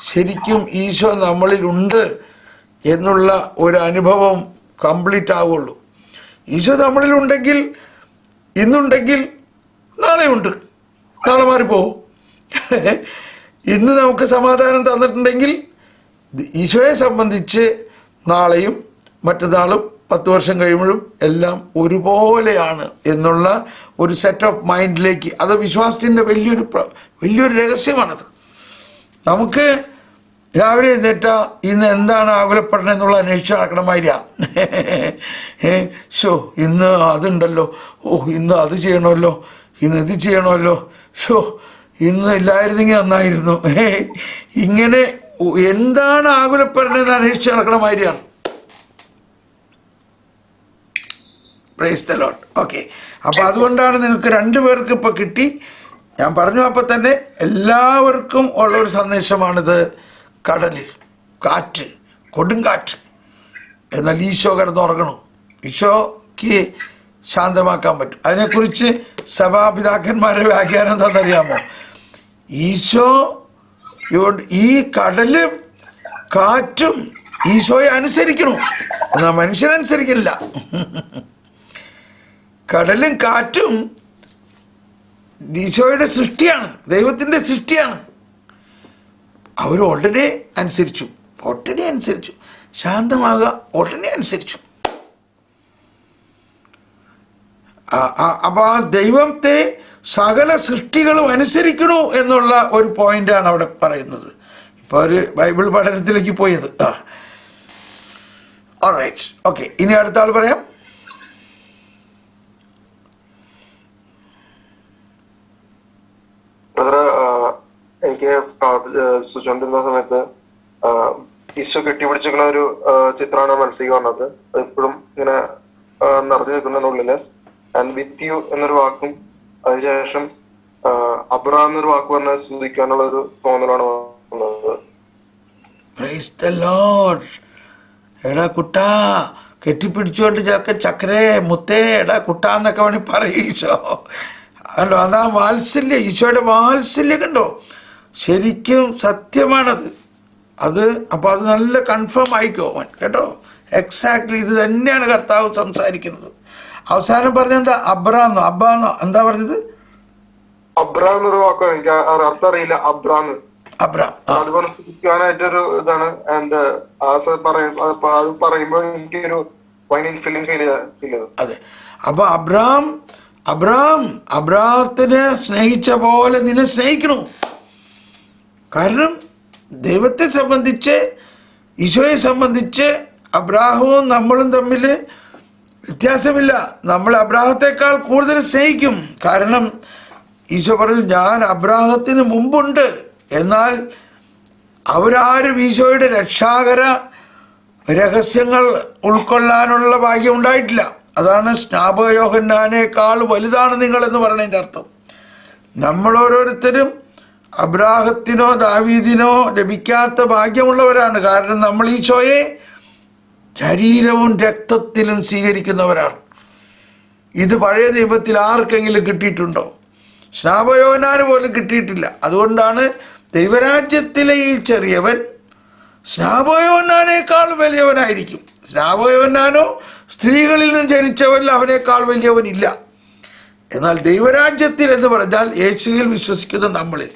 Speaker 2: ശരിക്കും ഈശോ നമ്മളിലുണ്ട് എന്നുള്ള ഒരു അനുഭവം കംപ്ലീറ്റ് ആവുള്ളൂ. ഈശോ നമ്മളിലുണ്ടെങ്കിൽ, ഇന്നുണ്ടെങ്കിൽ നാളെയുണ്ട്, നാളെ മാറിപ്പോവും. ഇന്ന് നമുക്ക് സമാധാനം തന്നിട്ടുണ്ടെങ്കിൽ ഈശോയെ സംബന്ധിച്ച് നാളെയും മറ്റന്നാളും 10 വർഷം കഴിയുമ്പോഴും എല്ലാം ഒരുപോലെയാണ് എന്നുള്ള ഒരു സെറ്റ് ഓഫ് മൈൻഡിലേക്ക്, അത് വിശ്വാസത്തിൻ്റെ വലിയൊരു രഹസ്യമാണത്. നമുക്ക് രാവിലെ എഴുന്നേറ്റാ ഇന്ന് എന്താണ് ആകുലപ്പെടണം എന്നുള്ള അന്വേഷിച്ച് നടക്കണമായിരിക്കാം. ഇന്ന് അതുണ്ടല്ലോ, ഇന്ന് അത് ചെയ്യണമല്ലോ, ഇന്ന് ഇത് ചെയ്യണമല്ലോ, ഇന്ന് ഇല്ലായിരുന്നെങ്കിൽ നന്നായിരുന്നു. ഇങ്ങനെ എന്താണ് ആകുലപ്പെടണമെന്ന് അന്വേഷിച്ച് നടക്കണമായിരിക്കാണ്. Praise the Lord. ഓക്കെ, അപ്പോൾ അതുകൊണ്ടാണ് നിങ്ങൾക്ക് 2 പേർക്ക് ഇപ്പോൾ കിട്ടി. ഞാൻ പറഞ്ഞു അപ്പോൾ തന്നെ എല്ലാവർക്കും ഉള്ളൊരു സന്ദേശമാണിത്. കടൽ, കാറ്റ്, കൊടുങ്കാറ്റ്, എന്നാൽ ഈശോ കിടന്നുറങ്ങണം. ഈശോയ്ക്ക് ശാന്തമാക്കാൻ പറ്റും. അതിനെക്കുറിച്ച് സഭാപിതാക്കന്മാരുടെ വ്യാഖ്യാനം എന്താണെന്നറിയാമോ? ഈശോ ഈ കടലും കാറ്റും ഈശോയെ അനുസരിക്കണം, എന്നാൽ മനുഷ്യനനുസരിക്കില്ല. കടലും കാറ്റും ഈശോയുടെ സൃഷ്ടിയാണ്, ദൈവത്തിൻ്റെ സൃഷ്ടിയാണ്. അവർ ഉടനെ അനുസരിച്ചു. ശാന്തമാകുക, ഉടനെ അനുസരിച്ചു. അപ്പോൾ ആ ദൈവത്തെ സകല സൃഷ്ടികളും അനുസരിക്കണു എന്നുള്ള ഒരു പോയിന്റാണ് അവിടെ പറയുന്നത്. ഇപ്പോൾ ഒരു ബൈബിൾ പഠനത്തിലേക്ക് പോയത്. Alright, okay. ഇനി അടുത്ത ആൾ പറയാം.
Speaker 11: എനിക്ക് സൂചിച്ചുകൊണ്ടിരുന്ന സമയത്ത് ഈശോ കെട്ടിപ്പിടിച്ചിരിക്കുന്ന ഒരു ചിത്രമാണ് മനസ്സിലേക്ക് വന്നത്. അതിപ്പോഴും ഇങ്ങനെ നിറഞ്ഞു നിൽക്കുന്നതിനുള്ളില്. ആൻഡ് വിത്ത് യു എന്നൊരു വാക്കും അതിനുശേഷം അബ്രഹാം എന്നൊരു വാക്ക് പറഞ്ഞ സ്തുതിക്കാനുള്ള ഒരു തോന്നലാണ് വന്നത്.
Speaker 2: Price the Lord. എടാ കുട്ടാ, കെട്ടിപ്പിടിച്ചുകൊണ്ട് ചേർക്ക ചക്കരേ മുത്തേ എടാ കുട്ടാന്നൊക്കെ വേണി പറയും ഈശോ. കണ്ടോ, അതാ വാത്സല്യം, ഈശോയുടെ വാത്സല്യം കണ്ടോ, ശരിക്കും സത്യമാണത്. അപ്പോൾ അത് നല്ല കൺഫേം ആയിക്കോ കേട്ടോ. എക്സാക്ട്ലി ഇത് തന്നെയാണ് കർത്താവ് സംസാരിക്കുന്നത്. അവസാനം പറഞ്ഞെന്താ? അബ്രാന്നോ അബ്ബാന്നോ എന്താ പറഞ്ഞത്?
Speaker 11: അബ്രാം എന്നൊരു വാക്കാണ്, എനിക്ക് അർത്ഥം അറിയില്ല. അബ്രാന്ന്
Speaker 2: അബ്രാം
Speaker 11: അതുപോലെ സ്തുതിക്കാനായിട്ടൊരു ഇതാണ്. ആൻഡ് അത് പറയുമ്പോ എനിക്കൊരു ഭയങ്കര ഫീലിംഗ് ഫീൽ ചെയ്തു.
Speaker 2: അതെ. അപ്പൊ അബ്രാഹത്തിനെ സ്നേഹിച്ച പോലെ നിന്നെ സ്നേഹിക്കണു. കാരണം ദൈവത്തെ സംബന്ധിച്ച്, ഈശോയെ സംബന്ധിച്ച് അബ്രാഹവും നമ്മളും തമ്മിൽ വ്യത്യാസമില്ല. നമ്മൾ അബ്രാഹത്തെക്കാൾ കൂടുതൽ സ്നേഹിക്കും. കാരണം ഈശോ പറഞ്ഞു, ഞാൻ അബ്രാഹത്തിന് മുമ്പുണ്ട്. എന്നാൽ അവരാരും ഈശോയുടെ രക്ഷാകര രഹസ്യങ്ങൾ ഉൾക്കൊള്ളാനുള്ള ഭാഗ്യം ഉണ്ടായിട്ടില്ല. അതാണ് സ്നാപക യോഹന്നാനേക്കാൾ വലുതാണ് നിങ്ങളെന്ന് പറയുന്നതിൻ്റെ അർത്ഥം. നമ്മൾ ഓരോരുത്തരും അബ്രാഹത്തിനോ ദാവീദിനോ ലഭിക്കാത്ത ഭാഗ്യമുള്ളവരാണ്. കാരണം നമ്മൾ ഈശോയെ ശരീരവും രക്തത്തിലും സ്വീകരിക്കുന്നവരാണ്. ഇത് പഴയ നിയമത്തിൽ ആർക്കെങ്കിലും കിട്ടിയിട്ടുണ്ടോ? സ്നാപക യോഹന്നാന് പോലും കിട്ടിയിട്ടില്ല. അതുകൊണ്ടാണ് ദൈവരാജ്യത്തിലെ ഈ ചെറിയവൻ സ്നാപക യോഹന്നാനേക്കാൾ വലിയവനായിരിക്കും. സ്നാപക യോഹന്നാനോ സ്ത്രീകളിൽ നിന്ന് ജനിച്ചവൻ അവനേക്കാൾ വലിയവനില്ല. എന്നാൽ ദൈവരാജ്യത്തിൽ എന്ന് പറഞ്ഞാൽ യേശുവിൽ വിശ്വസിക്കുന്ന നമ്മളിൽ.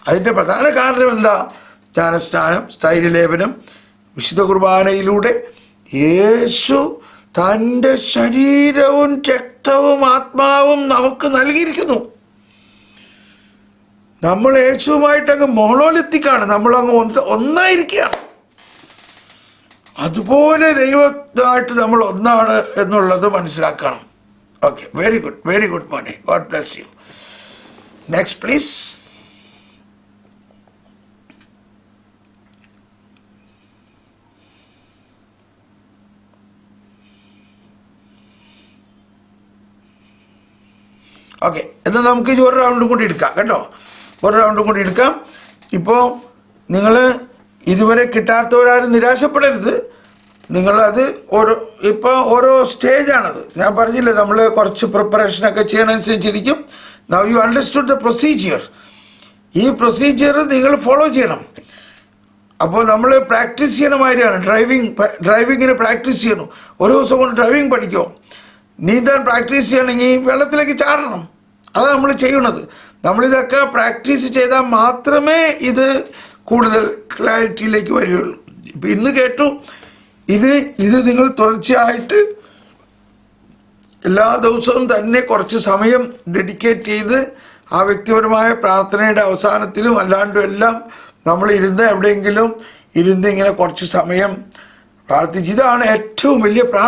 Speaker 2: അതിൻ്റെ പ്രധാന കാരണം എന്താ? ജ്ഞാനസ്നാനം, സ്ഥൈര്യലേപനം, വിശുദ്ധ കുർബാനയിലൂടെ യേശു തൻ്റെ ശരീരവും രക്തവും ആത്മാവും നമുക്ക് നൽകിയിരിക്കുന്നു. നമ്മൾ യേശുവുമായിട്ടങ്ങ് മോണോലിത്തിക്കാണ്, നമ്മളങ്ങ് ഒന്നായിരിക്കുകയാണ്. അതുപോലെ ദൈവമായിട്ട് നമ്മൾ ഒന്നാണ് എന്നുള്ളത് മനസ്സിലാക്കണം. Okay, very good, very good മോനെ. God bless you. Next please. Okay, എന്നാൽ നമുക്ക് ഒരു റൗണ്ടും കൂടി എടുക്കാം കേട്ടോ. ഒരു റൗണ്ടും കൂടി എടുക്കാം. ഇപ്പോൾ നിങ്ങൾ ഇതുവരെ കിട്ടാത്തവരാരും നിരാശപ്പെടരുത്. നിങ്ങളത് ഓരോ സ്റ്റേജാണത്. ഞാൻ പറഞ്ഞില്ലേ, നമ്മൾ കുറച്ച് പ്രിപ്പറേഷനൊക്കെ ചെയ്യണനുസരിച്ചിരിക്കും. Now you understood the procedure. ഈ പ്രൊസീജിയർ നിങ്ങൾ ഫോളോ ചെയ്യണം. അപ്പോൾ നമ്മൾ പ്രാക്ടീസ് ചെയ്യണ മാതിരിയാണ്. ഡ്രൈവിങ്ങിന് പ്രാക്ടീസ് ചെയ്യണം. ഒരു ദിവസം കൊണ്ട് ഡ്രൈവിംഗ് പഠിക്കുമോ? നീന്താൻ പ്രാക്ടീസ് ചെയ്യണമെങ്കിൽ വെള്ളത്തിലേക്ക് ചാടണം. അതാണ് നമ്മൾ ചെയ്യണത്. നമ്മളിതൊക്കെ പ്രാക്ടീസ് ചെയ്താൽ മാത്രമേ ഇത് കൂടുതൽ ക്ലാരിറ്റിയിലേക്ക് വരികയുള്ളൂ. ഇപ്പം ഇന്ന് കേട്ടു, ഇത് നിങ്ങൾ തുടർച്ചയായിട്ട് എല്ലാ ദിവസവും തന്നെ കുറച്ച് സമയം ഡെഡിക്കേറ്റ് ചെയ്ത് ആ വ്യക്തിപരമായ പ്രാർത്ഥനയുടെ അവസാനത്തിലും അല്ലാണ്ടും എല്ലാം നമ്മൾ എവിടെയെങ്കിലും ഇരുന്ന് ഇങ്ങനെ കുറച്ച് സമയം പ്രാർത്ഥിച്ച്, ഇതാണ് ഏറ്റവും വലിയ പ്രാർത്ഥന.